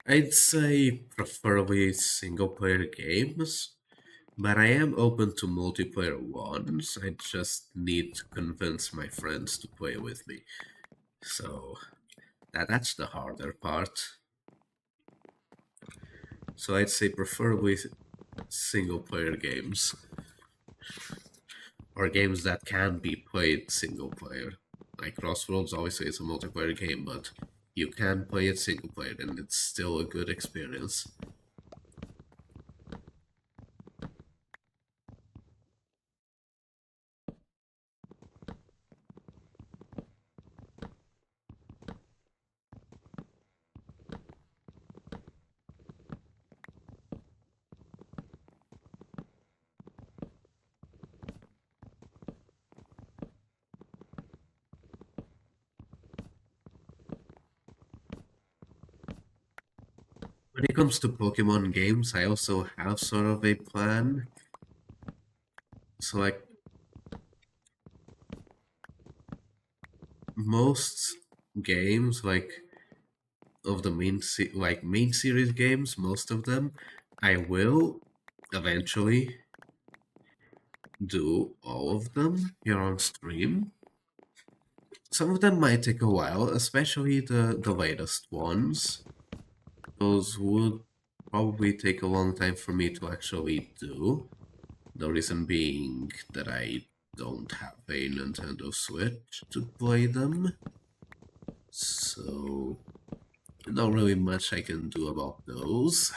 I'd say preferably single player games, but I am open to multiplayer ones. I just need to convince my friends to play with me. So that's the harder part. So I'd say preferably single player games. Or games that can be played single player. Like Crossroads obviously is a multiplayer game, but you can play it single player and it's still a good experience. When it comes to Pokemon games, I also have sort of a plan. So like most games, like of the main series games, most of them, I will eventually do all of them here on stream. Some of them might take a while, especially the latest ones. Those would probably take a long time for me to actually do. The reason being that I don't have a Nintendo Switch to play them. So, not really much I can do about those.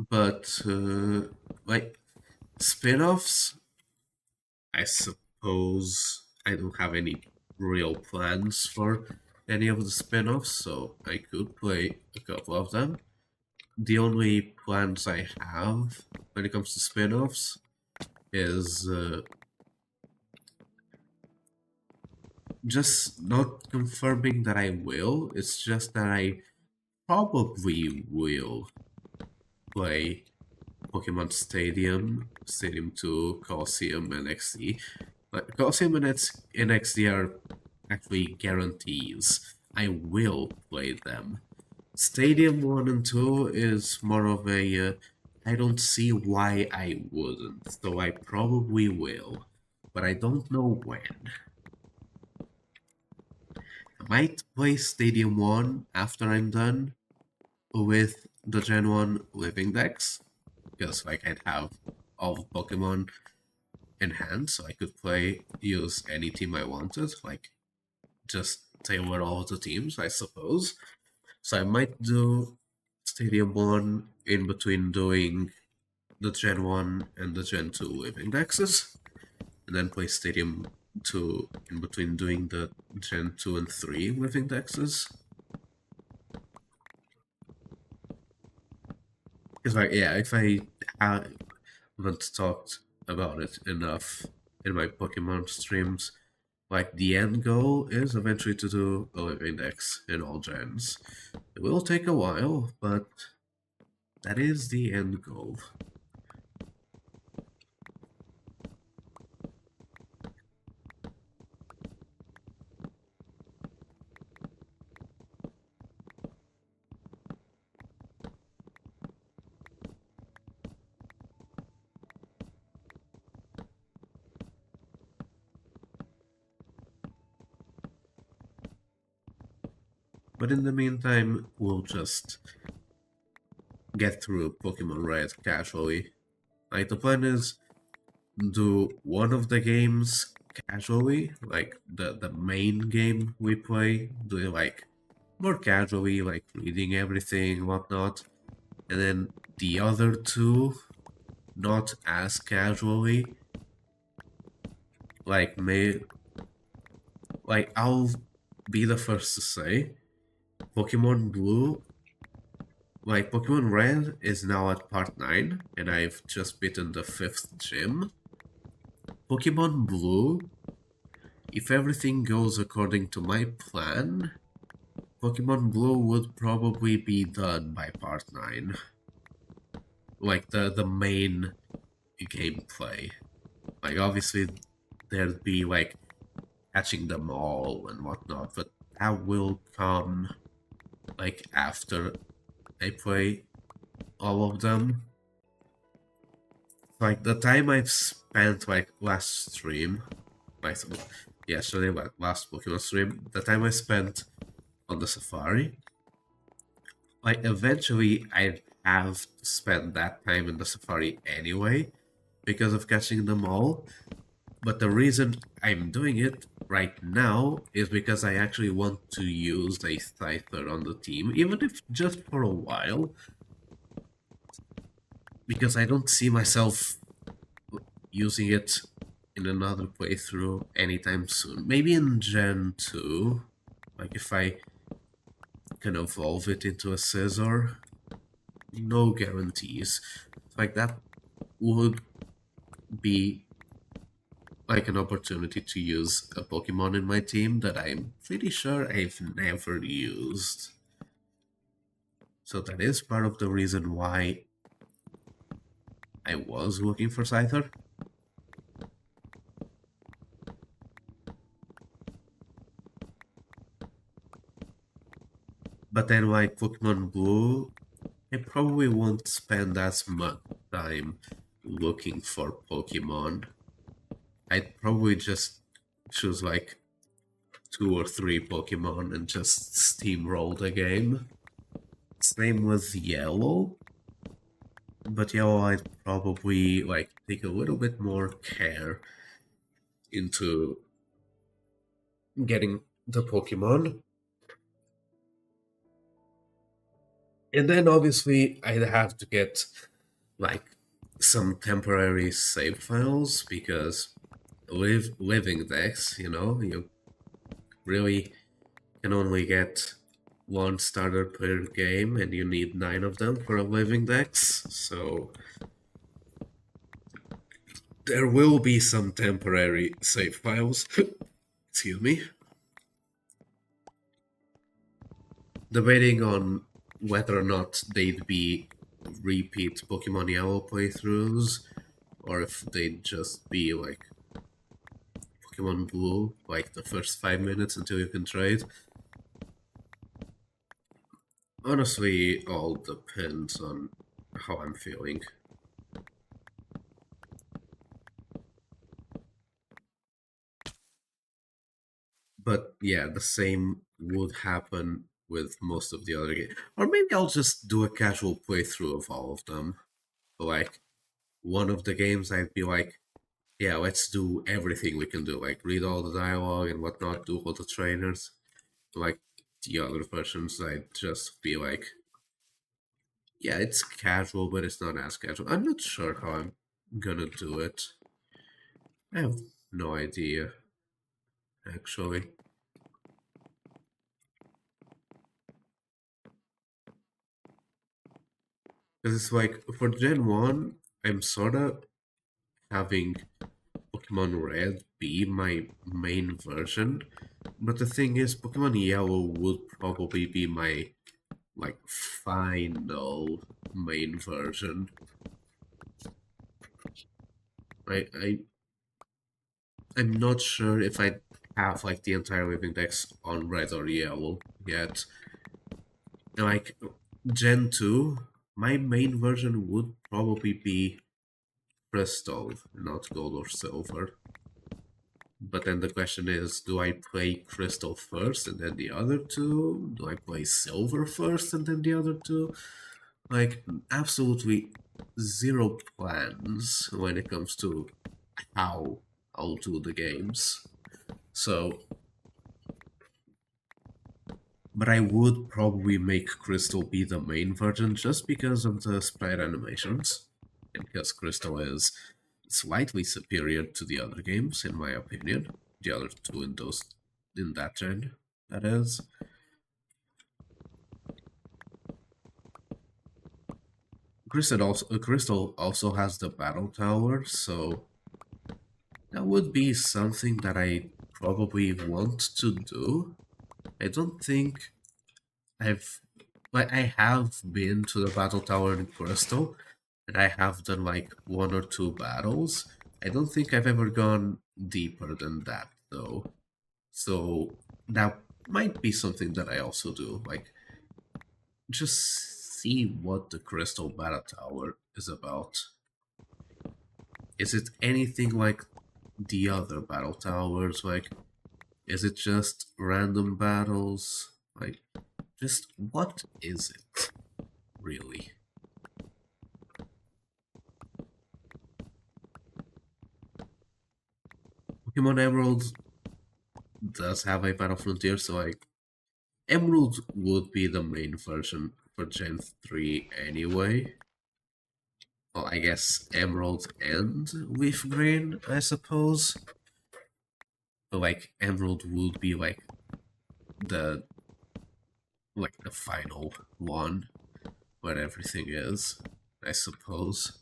But, like, spin-offs, I suppose I don't have any real plans for any of the spin-offs, so I could play a couple of them. The only plans I have when it comes to spin-offs is just not confirming that I will, it's just that I probably will play Pokemon Stadium, Stadium 2, Colosseum, and XD. But Colosseum and XD are actually guarantees. I will play them. Stadium 1 and 2 is more of a I don't see why I wouldn't, though I probably will. But I don't know when. I might play Stadium 1 after I'm done with the Gen 1 living decks, because like I'd have all the Pokemon in hand, so I could use any team I wanted, like just tailor all the teams, I suppose. So I might do Stadium 1 in between doing the Gen 1 and the Gen 2 living dexes, and then play Stadium 2 in between doing the Gen 2 and 3 living dexes. Because like, yeah, if I haven't talked about it enough in my Pokemon streams, like the end goal is eventually to do a living dex in all gens. It will take a while, but that is the end goal. But in the meantime, we'll just get through Pokemon Red casually. Like, the plan is do one of the games casually, like the main game we play, do it like more casually, like reading everything, whatnot, and then the other two not as casually. Like I'll be the first to say, Pokemon Blue, like Pokemon Red is now at part 9, and I've just beaten the 5th gym. Pokemon Blue, if everything goes according to my plan, Pokemon Blue would probably be done by part 9. Like the main gameplay. Like obviously there'd be like catching them all and whatnot, but that will come like after I play all of them. Like the time I've spent like last stream, like yesterday, like last Pokemon stream, the time I spent on the safari, like eventually I have to spend that time in the safari anyway because of catching them all. But the reason I'm doing it right now is because I actually want to use a Scyther on the team, even if just for a while. Because I don't see myself using it in another playthrough anytime soon. Maybe in Gen 2, like if I can evolve it into a Scizor. No guarantees. Like that would be like an opportunity to use a Pokemon in my team that I'm pretty sure I've never used. So that is part of the reason why I was looking for Scyther. But then like Pokemon Blue I probably won't spend as much time looking for Pokemon. I'd probably just choose like 2 or 3 Pokemon and just steamroll the game. Same with Yellow, but Yellow I'd probably like take a little bit more care into getting the Pokemon. And then obviously I'd have to get like some temporary save files because living decks, you really can only get 1 starter per game and you need 9 of them for a living dex. So there will be some temporary save files. Excuse me. Debating on whether or not they'd be repeat Pokemon Yellow playthroughs or if they'd just be like Pokemon Blue, like the first 5 minutes until you can trade. Honestly, all depends on how I'm feeling. But yeah, the same would happen with most of the other games. Or maybe I'll just do a casual playthrough of all of them. Like, one of the games I'd be like, yeah, let's do everything we can do. Like, read all the dialogue and whatnot, do all the trainers. Like, the other versions, I'd just be like, yeah, it's casual, but it's not as casual. I'm not sure how I'm gonna do it. I have no idea, actually. Because it's like, for Gen 1, I'm sorta having Pokemon Red be my main version, but the thing is, Pokemon Yellow would probably be my like final main version. I I'm not sure if I have like the entire living dex on Red or Yellow yet. Like Gen 2, my main version would probably be Crystal, not Gold or Silver. But then the question is, do I play Crystal first and then the other two? Do I play Silver first and then the other two? Like, absolutely zero plans when it comes to how I'll do the games. So, but I would probably make Crystal be the main version just because of the sprite animations. And because Crystal is slightly superior to the other games, in my opinion. The other two in that gen, that is. Crystal also has the battle tower, so that would be something that I probably want to do. I don't think I've like I have been to the battle tower in Crystal, and I have done like 1 or 2 battles. I don't think I've ever gone deeper than that though. So that might be something that I also do. Like, just see what the Crystal Battle Tower is about. Is it anything like the other battle towers? Like, is it just random battles? Like, just what is it, really? Pokemon Emerald does have a Battle Frontier, so like, Emerald would be the main version for Gen 3 anyway. Well, I guess Emerald and Leaf Green, I suppose. But like Emerald would be the the final one where everything is, I suppose.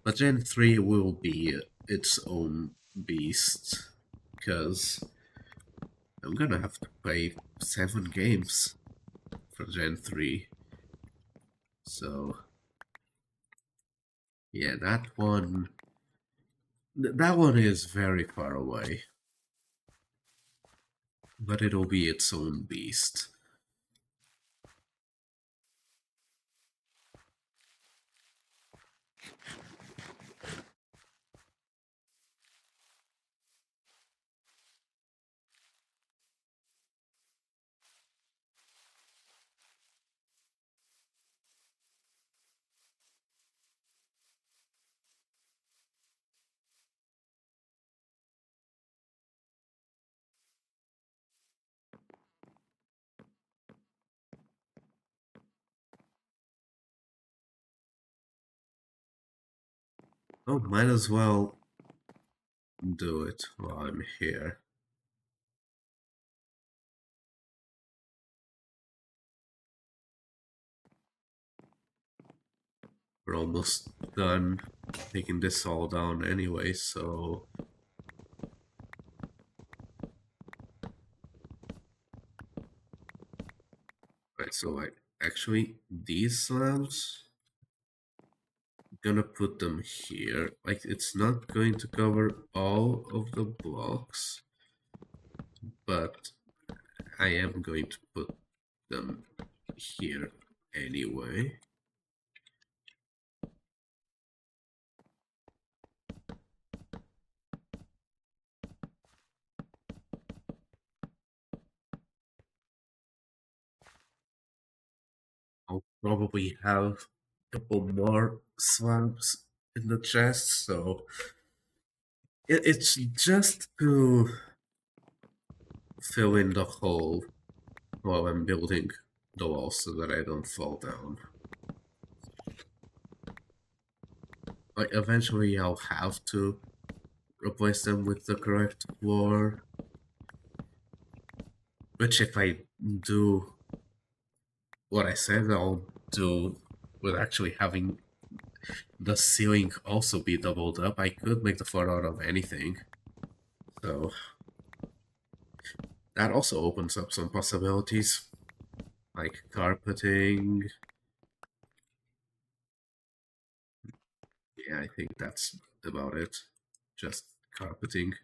But Gen 3 will be its own beast, because I'm gonna have to play 7 games for Gen 3. So yeah, that one is very far away. but it'll be its own beast. Oh, might as well do it while I'm here. We're almost done taking this all down anyway, so... Right, so actually, these slabs, I'm gonna put them here. Like, it's not going to cover all of the blocks, but I am going to put them here anyway. I'll probably have a couple more slabs in the chest, so it's just to fill in the hole while I'm building the wall so that I don't fall down. Like, eventually I'll have to replace them with the correct floor, which if I do what I said I'll do with actually having the ceiling also be doubled up, I could make the floor out of anything. So that also opens up some possibilities, like carpeting. Yeah, I think that's about it. Just carpeting.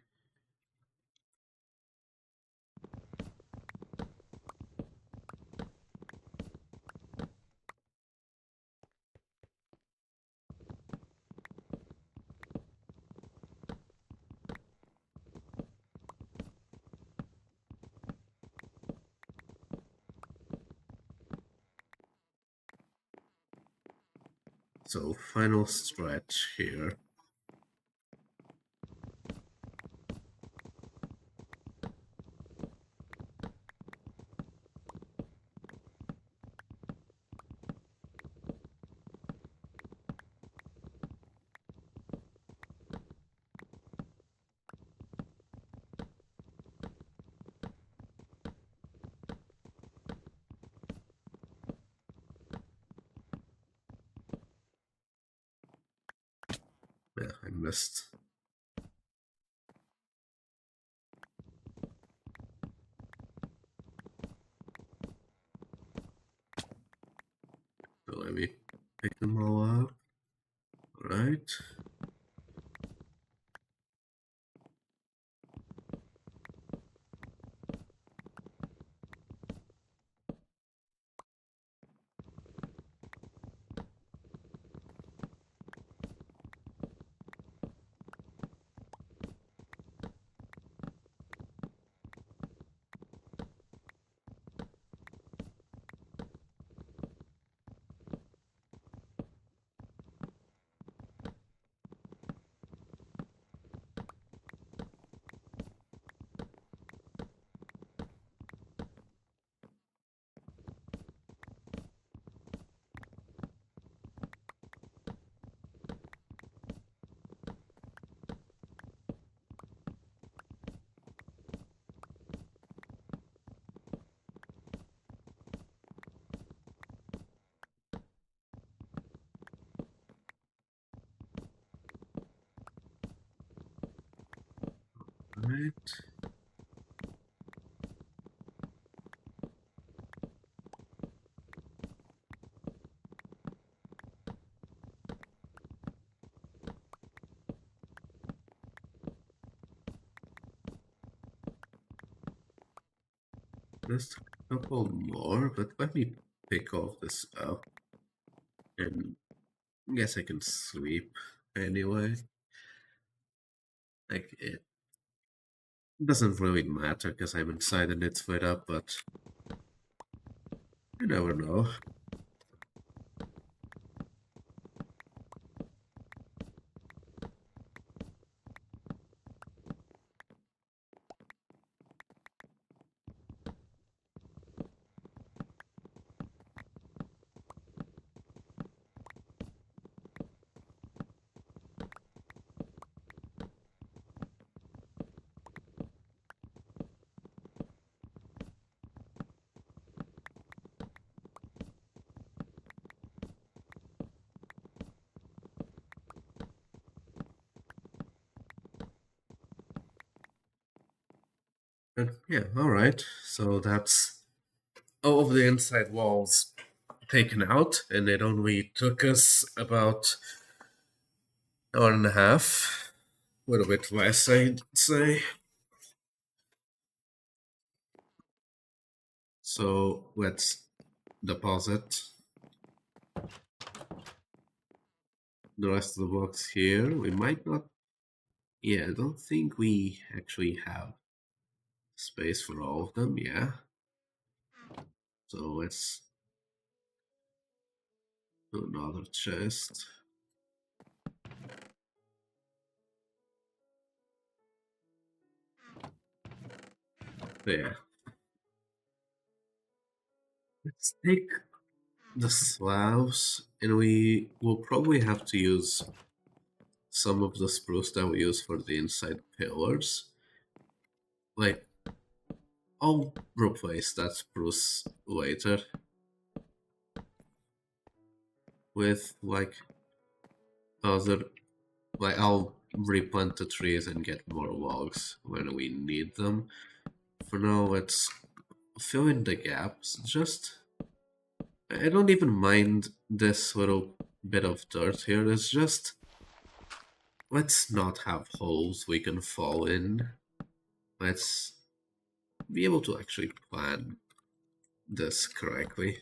So final stretch here. Yeah, I missed. So let me pick them all up. Right. Right. Just a couple more, but let me pick off this up. And I guess I can sweep anyway. Like, it doesn't really matter because I'm inside and it's lit up, but you never know. But yeah, alright. So that's all of the inside walls taken out, and it only took us about an hour and a half. A little bit less, I'd say. So let's deposit the rest of the blocks here. We might not. Yeah, I don't think we actually have space for all of them. Yeah. So let's do another chest. There. Let's take the slabs, and we will probably have to use some of the spruce that we use for the inside pillars. Like, I'll replace that spruce later with like other. Like, I'll replant the trees and get more logs when we need them. For now, let's fill in the gaps. Just, I don't even mind this little bit of dirt here. It's just, let's not have holes we can fall in. Let's be able to actually plan this correctly.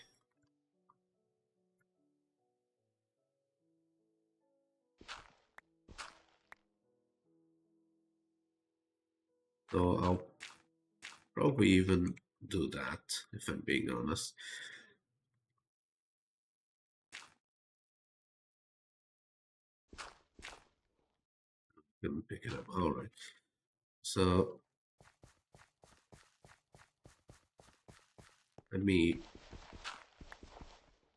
So I'll probably even do that, if I'm being honest. Couldn't pick it up. Alright. So let me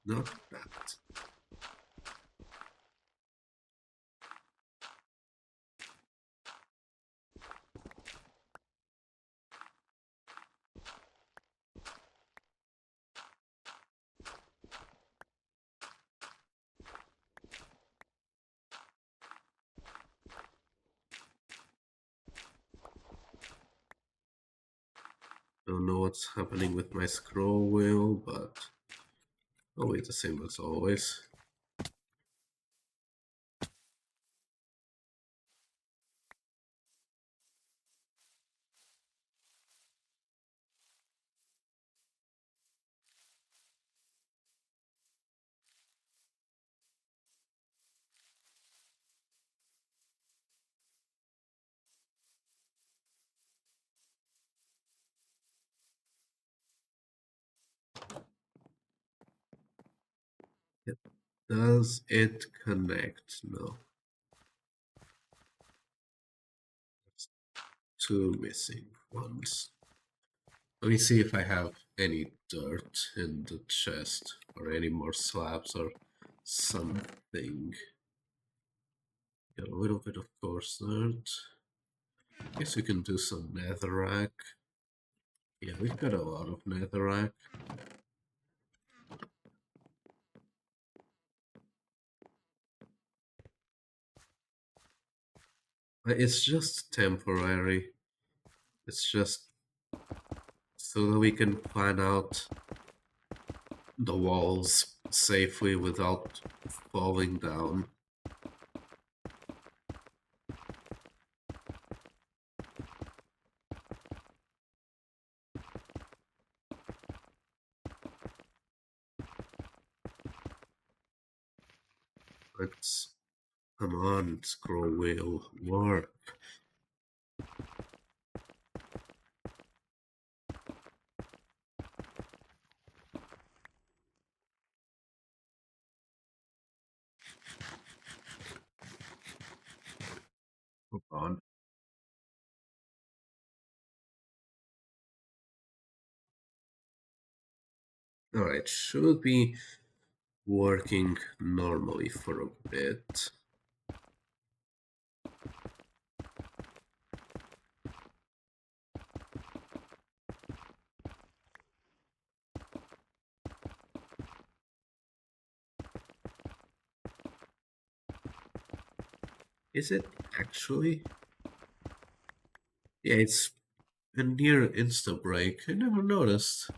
not that. Don't know what's happening with my scroll wheel, but always the same as always. Does it connect? No. Two missing ones. Let me see if I have any dirt in the chest or any more slabs or something. Got a little bit of coarse dirt. Guess we can do some netherrack. Yeah, we've got a lot of netherrack. But it's just temporary. It's just so that we can plan out the walls safely without falling down. Let's come on, scroll wheel work. Come on. Alright, should be working normally for a bit. Is it actually? Yeah, it's a near insta break. I never noticed.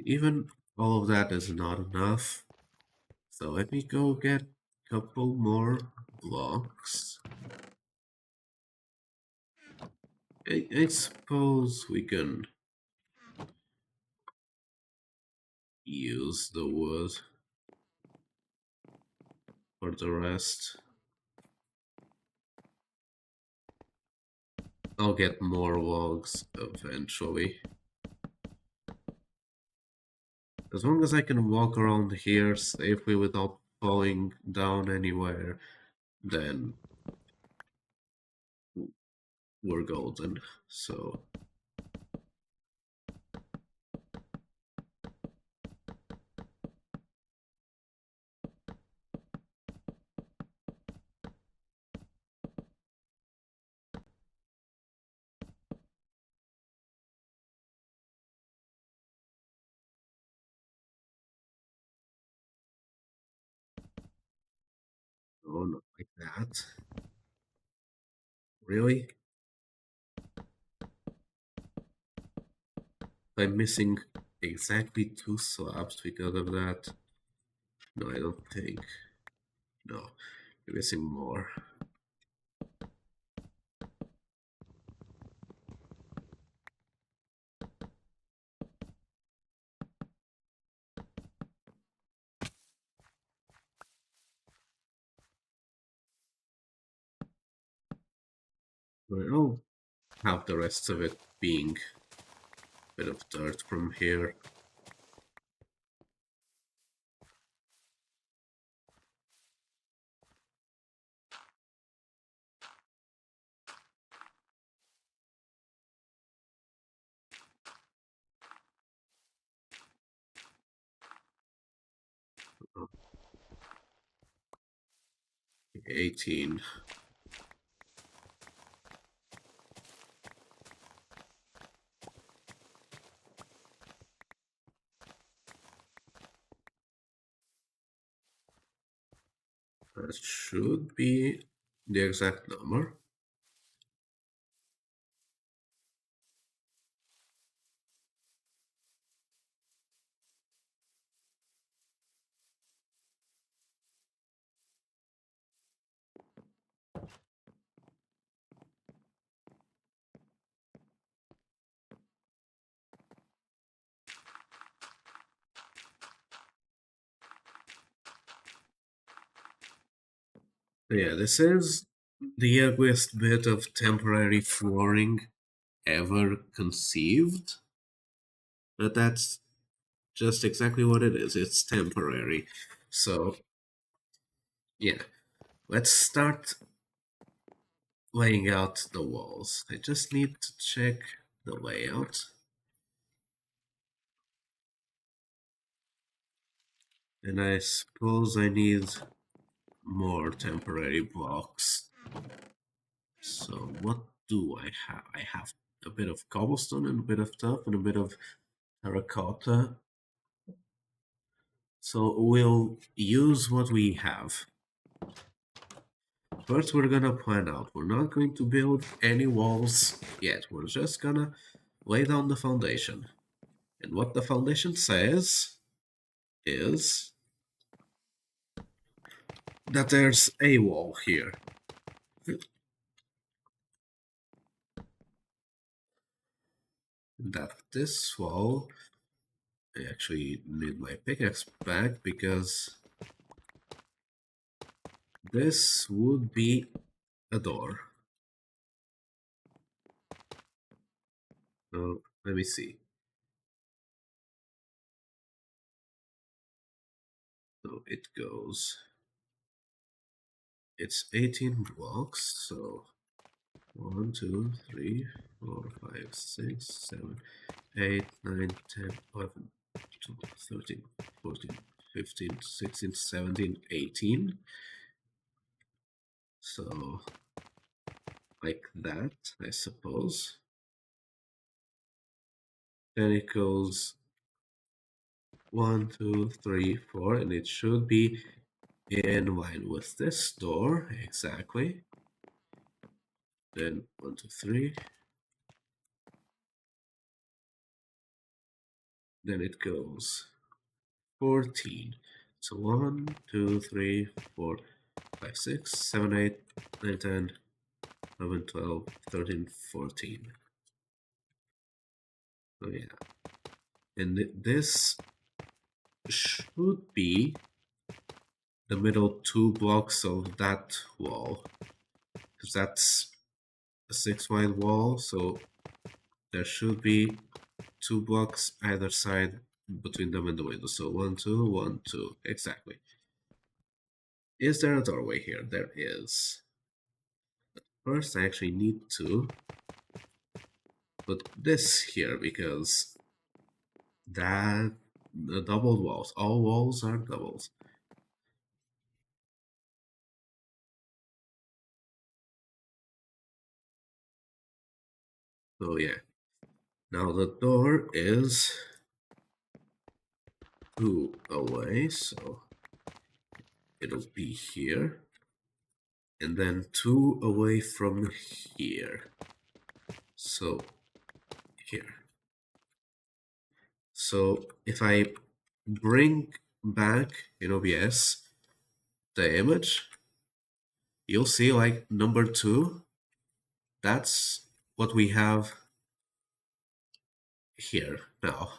Even all of that is not enough. So let me go get a couple more blocks. I suppose we can use the wood for the rest. I'll get more logs eventually. As long as I can walk around here safely without falling down anywhere, then we're golden. So, oh, not like that. Really? I'm missing exactly 2 slabs because of that. No, I don't think. No, I'm missing more. I'll have the rest of it being a bit of dirt from here. Oh, 18. That should be the exact number. Yeah, this is the ugliest bit of temporary flooring ever conceived. But that's just exactly what it is. It's temporary. So, yeah, let's start laying out the walls. I just need to check the layout. And I suppose I need more temporary blocks. So what do I have? I have a bit of cobblestone and a bit of tuff and a bit of terracotta. So we'll use what we have. First, we're gonna plan out. We're not going to build any walls yet. We're just gonna lay down the foundation. And what the foundation says is that there's a wall here. That this wall, I actually need my pickaxe back because this would be a door. So let me see. So it goes, it's 18 blocks, so 1, 2, 3, 4, 5, 6, 7, 8, 9, 10, 11, 12, 13, 14, 15, 16, 17, 18. So, like that, I suppose. Then it goes 1, 2, 3, 4, and it should be in line with this door, exactly. Then 1, 2, 3. Then it goes 14. So 1, 2, 3, 4, 5, 6, 7, 8, 9, 10, 11, 12, 13, 14. Oh yeah. And this should be the middle 2 blocks of that wall. Because that's a 6 wide wall, so there should be 2 blocks either side between them and the window. So 1, 2, 1, 2. Exactly. Is there a doorway here? There is. First, I actually need to put this here because that the doubled walls. All walls are doubles. So yeah. Now the door is 2 away, so it'll be here. And then 2 away from here. So here. So if I bring back in OBS the image, you'll see like number 2, that's what we have here now.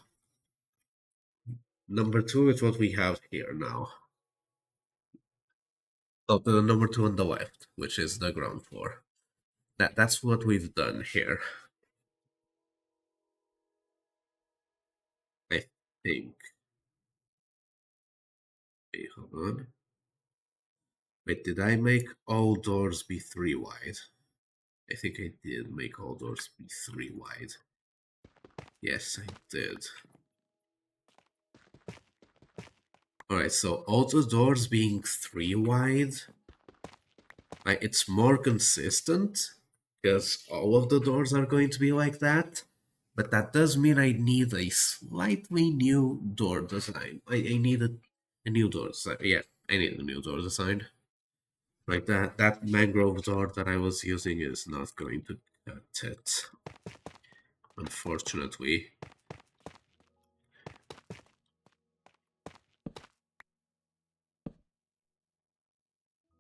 Number 2 is what we have here now. So the number 2 on the left, which is the ground floor. That's what we've done here. I think. Wait, hold on. Wait, did I make all doors be 3 wide? I think I did make all doors be 3 wide. Yes, I did. Alright, so all the doors being 3 wide, like, it's more consistent, because all of the doors are going to be like that, but that does mean I need a slightly new door design. I need a new door design. Yeah, I need a new door design. Like that mangrove door that I was using is not going to cut it, unfortunately.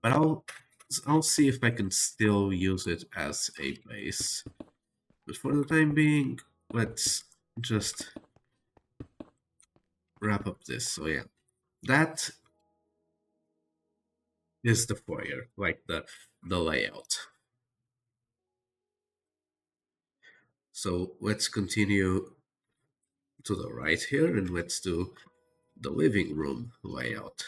But I'll see if I can still use it as a base. But for the time being, let's just wrap up this. So yeah, that is the foyer, like the layout. So let's continue to the right here and let's do the living room layout.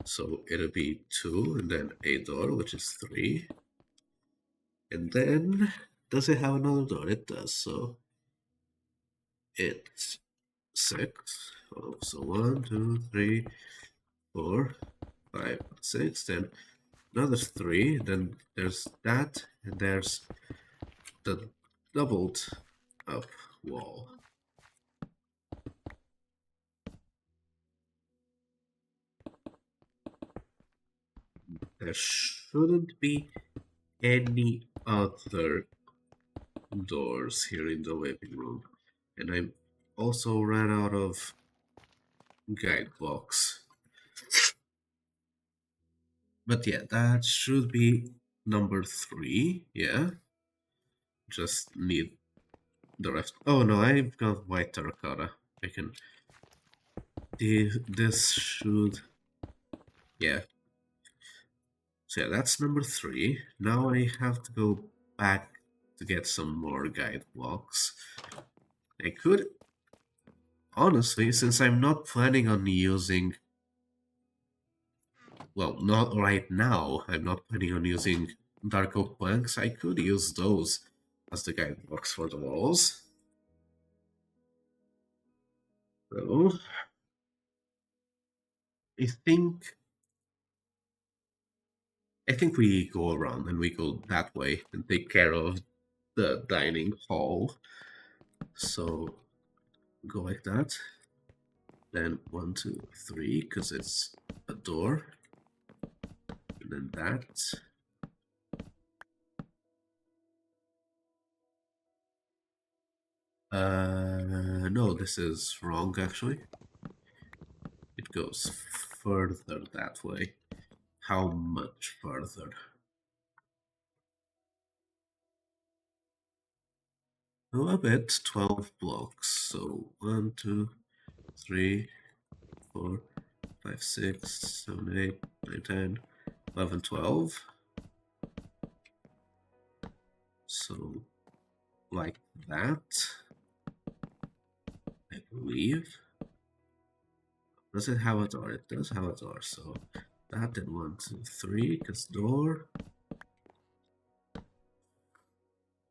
So it'll be 2 and then a door, which is 3. And then, does it have another door? It does. So it's 6. Oh, so 1, 2, 3, 4, 5, 6. Then another 3. Then there's that, and there's the doubled up wall. there shouldn't be any other doors here in the living room. And I also ran out of guide blocks. But yeah, that should be number 3. Yeah. Just need the rest. Oh no, I've got white terracotta. I can. This should. Yeah. So yeah, that's number 3. Now I have to go back to get some more guide blocks. I could. Honestly, since I'm not planning on using. Well, not right now. I'm not planning on using dark oak planks. I could use those as the guide blocks for the walls. So, I think we go around and we go that way and take care of the dining hall. So go like that. Then 1, 2, 3, because it's a door. And then that. No, this is wrong actually. It goes further that way. How much further? Oh, a bit, 12 blocks. So 1, 2, 3, 4, 5, 6, 7, 8, 9, 10, 11, 12. So like that, I believe. Does it have a door? It does have a door. So that and 1, 2, 3, because door.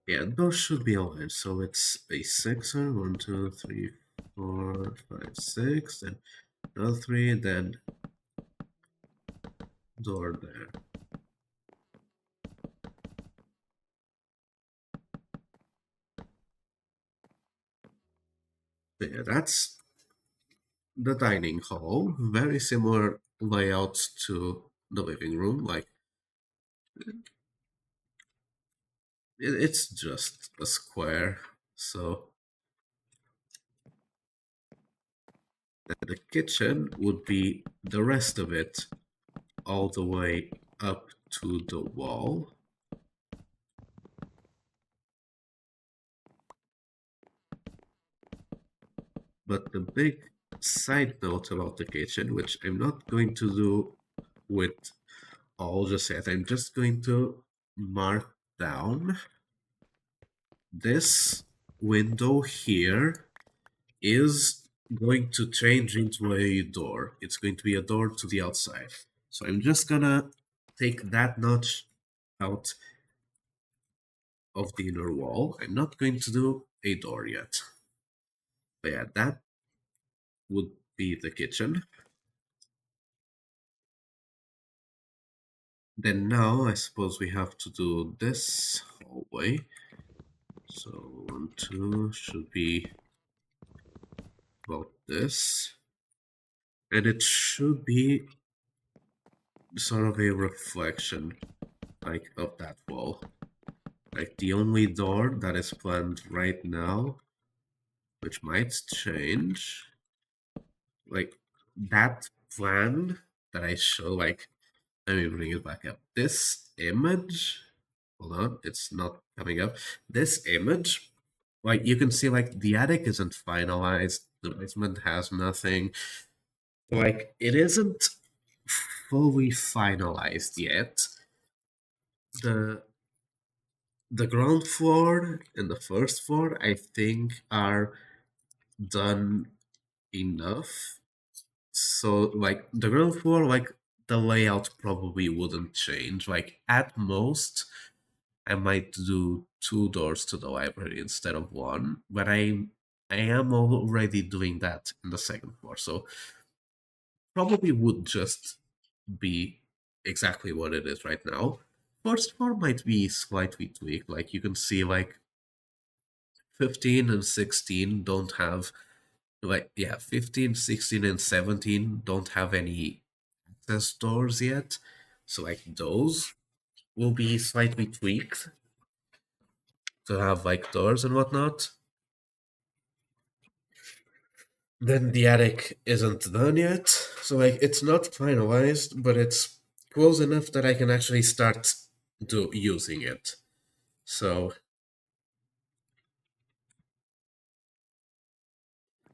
Yeah, door should be aligned. So it's a 6er. 1, 2, 3, 4, 5, 6. Then another 3, then door there. Yeah, that's the dining hall. Very similar layout to the living room. Like, it's just a square. So the kitchen would be the rest of it all the way up to the wall. But the big side note about the kitchen, which I'm not going to do with all just yet, I'm just going to mark down this window here is going to change into a door. It's going to be a door to the outside. So I'm just gonna take that notch out of the inner wall. I'm not going to do a door yet. But yeah, that would be the kitchen. Then now I suppose we have to do this hallway. So 1, 2 should be about this. And it should be sort of a reflection like of that wall. Like the only door that is planned right now, which might change, like that plan that I show, like, let me bring it back up. This image, hold on, it's not coming up. This image, like you can see, like the attic isn't finalized, the basement has nothing. Like it isn't fully finalized yet. The ground floor and the first floor, I think, are done enough. So like the ground floor, like the layout probably wouldn't change. Like at most, I might do 2 doors to the library instead of 1, but I am already doing that in the second floor, so probably would just be exactly what it is right now. First floor might be slightly tweaked. Like you can see, like 15 and 16 don't have, like, yeah, 15, 16, and 17 don't have any access doors yet. So like those will be slightly tweaked to have like doors and whatnot. Then the attic isn't done yet, so like it's not finalized, but it's close enough that I can actually start using it. So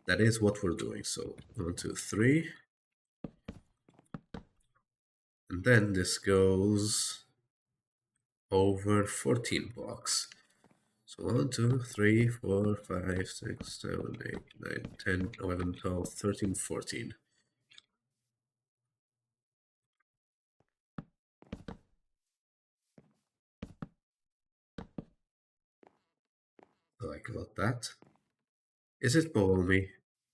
that is what we're doing. So 1, 2, 3, and then this goes over 14 blocks. So 1, 2, 3, 4, 5, 6, 7, 8, 9, 10, 11, 12, 13, 14. So I got that. Is it below me?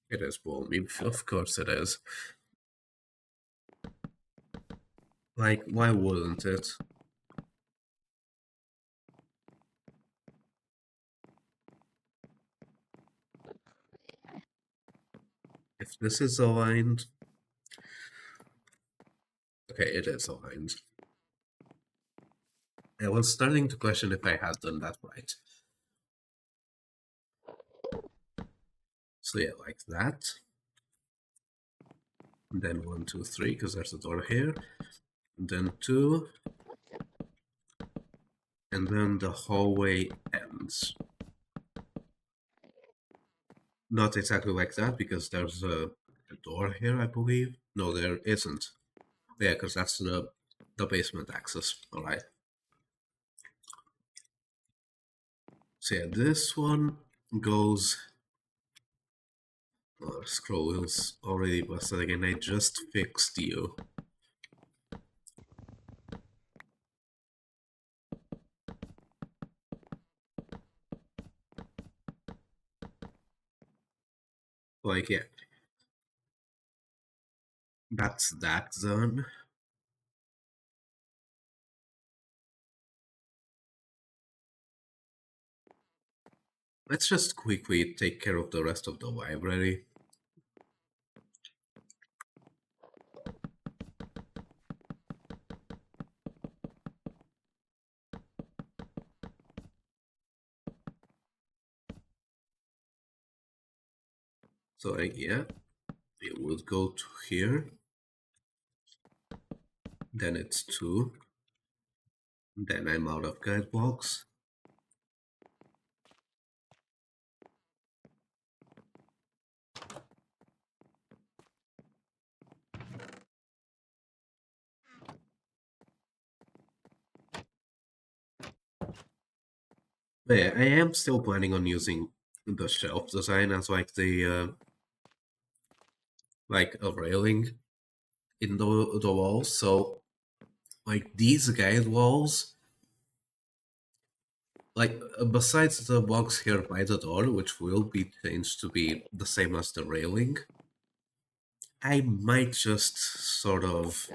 It is below me. Of course it is. Like, why wouldn't it? If this is aligned... Okay, it is aligned. I was starting to question if I had done that right. So yeah, like that. And then 1, 2, 3, because there's a door here. And then 2. And then the hallway ends. Not exactly like that, because there's a door here, I believe. No, there isn't. Yeah, because that's the basement access. Alright. So yeah, this one goes... Oh, scroll wheel's already busted again. I just fixed you. Like, yeah. That's that done. Let's just quickly take care of the rest of the library. So, yeah, it would go to here. Then it's 2. Then I'm out of guide blocks. But yeah, I am still planning on using the shelf design as like the like a railing in the walls. So like these guide walls, like besides the box here by the door, which will be changed to be the same as the railing, I might just sort of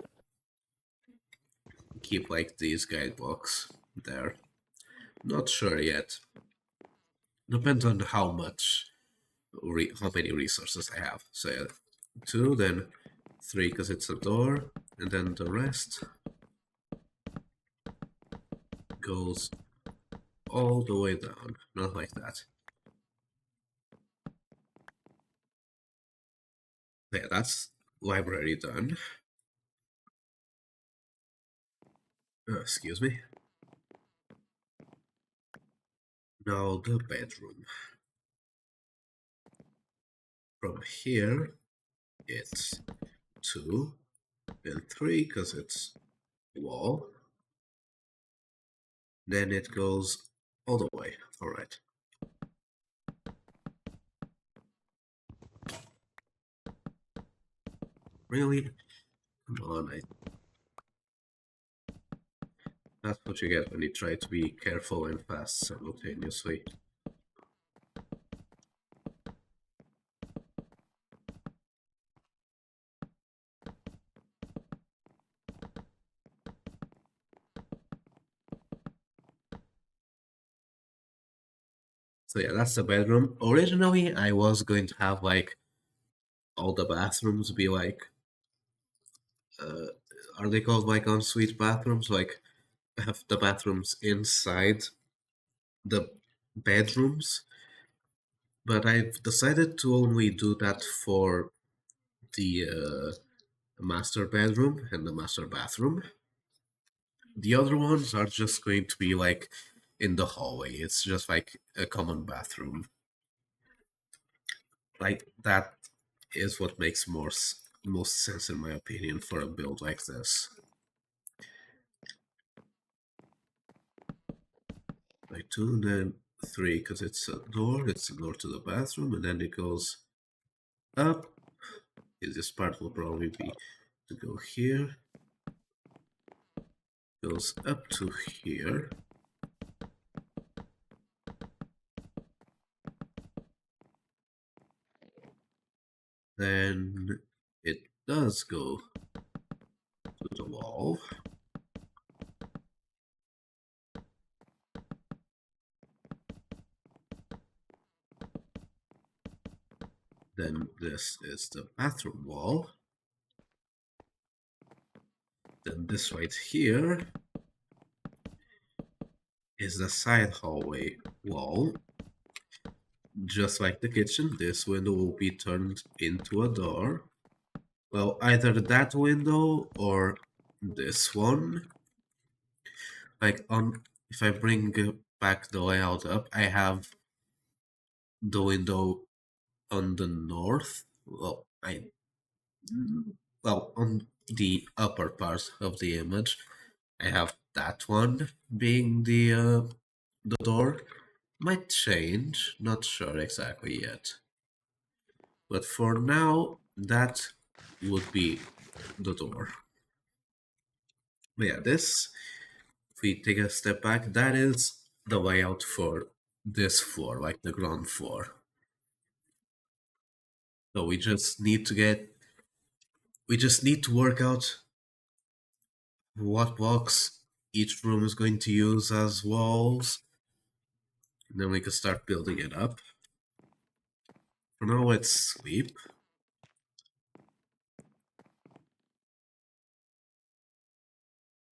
keep like these guide blocks there. Not sure yet. Depends on how many resources I have. So yeah, 2, then 3 because it's a door, and then the rest goes all the way down, not like that. Yeah, that's library done. Excuse me. Now the bedroom. From here, it's 2 and 3 because it's wall. Then it goes all the way. All right. Really? Come on, that's what you get when you try to be careful and fast simultaneously. So yeah, that's the bedroom. Originally, I was going to have like all the bathrooms be like are they called like ensuite bathrooms? Like have the bathrooms inside the bedrooms, but I've decided to only do that for the master bedroom and the master bathroom. The other ones are just going to be like in the hallway. It's just like a common bathroom. Like that is what makes most sense in my opinion for a build like this. Like 2, then 3, because it's a door. It's a door to the bathroom, and then it goes up. This part will probably be to go here. Goes up to here. Then it does go to the wall. Then this is the bathroom wall. Then this right here is the side hallway wall. Just like the kitchen, this window will be turned into a door. Well, either that window or this one. Like if I bring back the layout up, I have the window on the north. Well, on the upper part of the image, I have that one being the door. Might change, not sure exactly yet. But for now, that would be the door. But yeah, this, if we take a step back, that is the layout for this floor, like the ground floor. So we just need to work out what blocks each room is going to use as walls. And then we can start building it up. For now, let's sleep.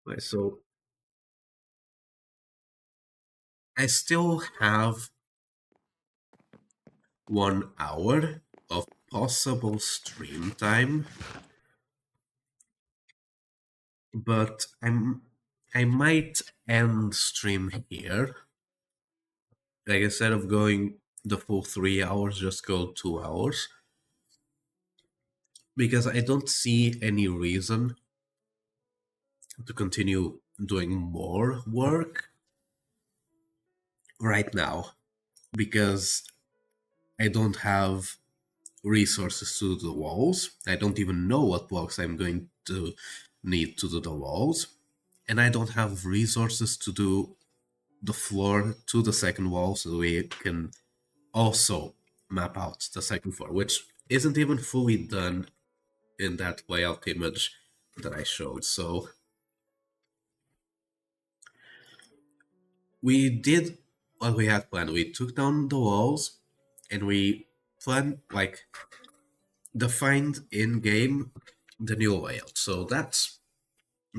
Right, so I still have 1 hour of possible stream time, but I might end stream here. Like instead of going the full 3 hours, just go 2 hours. Because I don't see any reason to continue doing more work right now. Because I don't have resources to do the walls. I don't even know what blocks I'm going to need to do the walls. And I don't have resources to do the floor to the second wall so we can also map out the second floor, which isn't even fully done in that layout image that I showed. So we did what we had planned. We took down the walls and we planned, like, defined in game the new layout. So that's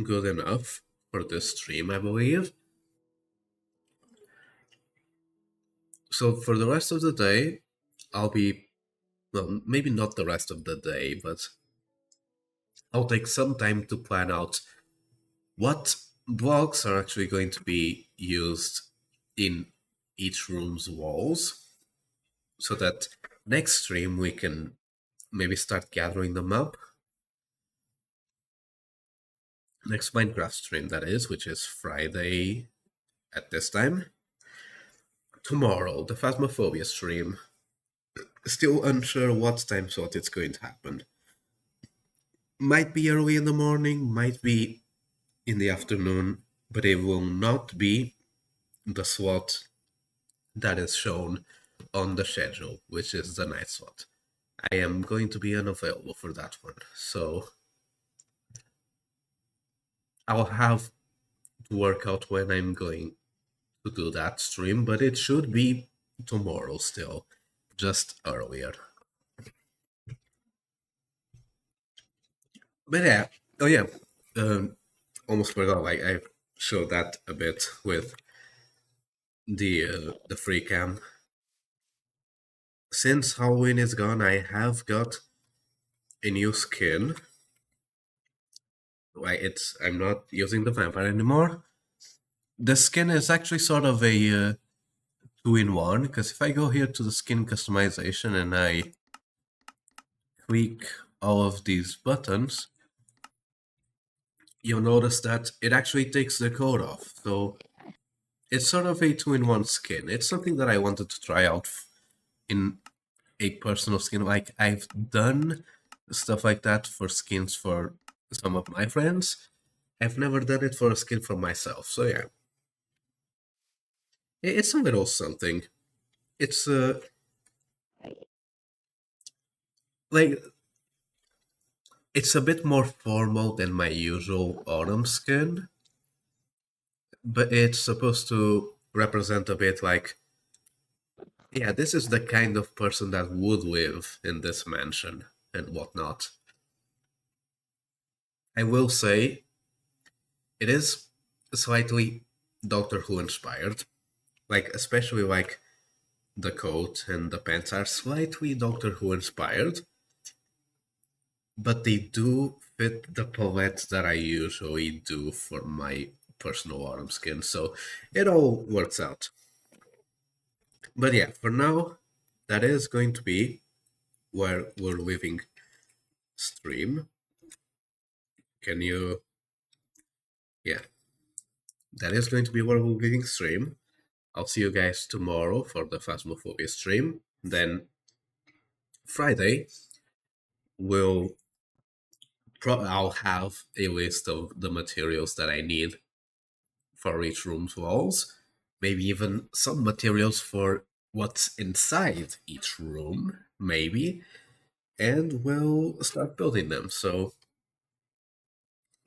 good enough for this stream, I believe. So for the rest of the day, I'll be, well, maybe not the rest of the day, but I'll take some time to plan out what blocks are actually going to be used in each room's walls, so that next stream we can maybe start gathering them up. Next Minecraft stream, that is, which is Friday at this time. Tomorrow, the Phasmophobia stream. Still unsure what time slot it's going to happen. Might be early in the morning, might be in the afternoon, but it will not be the slot that is shown on the schedule, which is the night slot. I am going to be unavailable for that one, so I'll have to work out when I'm going to do that stream, but it should be tomorrow still, just earlier. But yeah, oh yeah, Almost forgot. Like I showed that a bit with the free cam. Since Halloween is gone, I have got a new skin. Like I'm not using the vampire anymore. The skin is actually sort of a two-in-one, because if I go here to the skin customization and I tweak all of these buttons, you'll notice that it actually takes the coat off. So it's sort of a two-in-one skin. It's something that I wanted to try out in a personal skin. Like I've done stuff like that for skins for some of my friends. I've never done it for a skin for myself. So yeah, it's a little something. It's like it's a bit more formal than my usual autumn skin, but it's supposed to represent a bit like, yeah, this is the kind of person that would live in this mansion and whatnot. I will say it is slightly Doctor Who inspired, like especially like the coat and the pants are slightly Doctor Who inspired, but they do fit the palette that I usually do for my personal autumn skin, so it all works out. But yeah, for now, that is going to be where we're leaving stream. Can you? Yeah, that is going to be where we're leaving stream. I'll see you guys tomorrow for the Phasmophobia stream. Then Friday, we'll I'll have a list of the materials that I need for each room's walls. Maybe even some materials for what's inside each room, maybe. And we'll start building them. So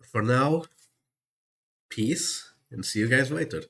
for now, peace and see you guys later.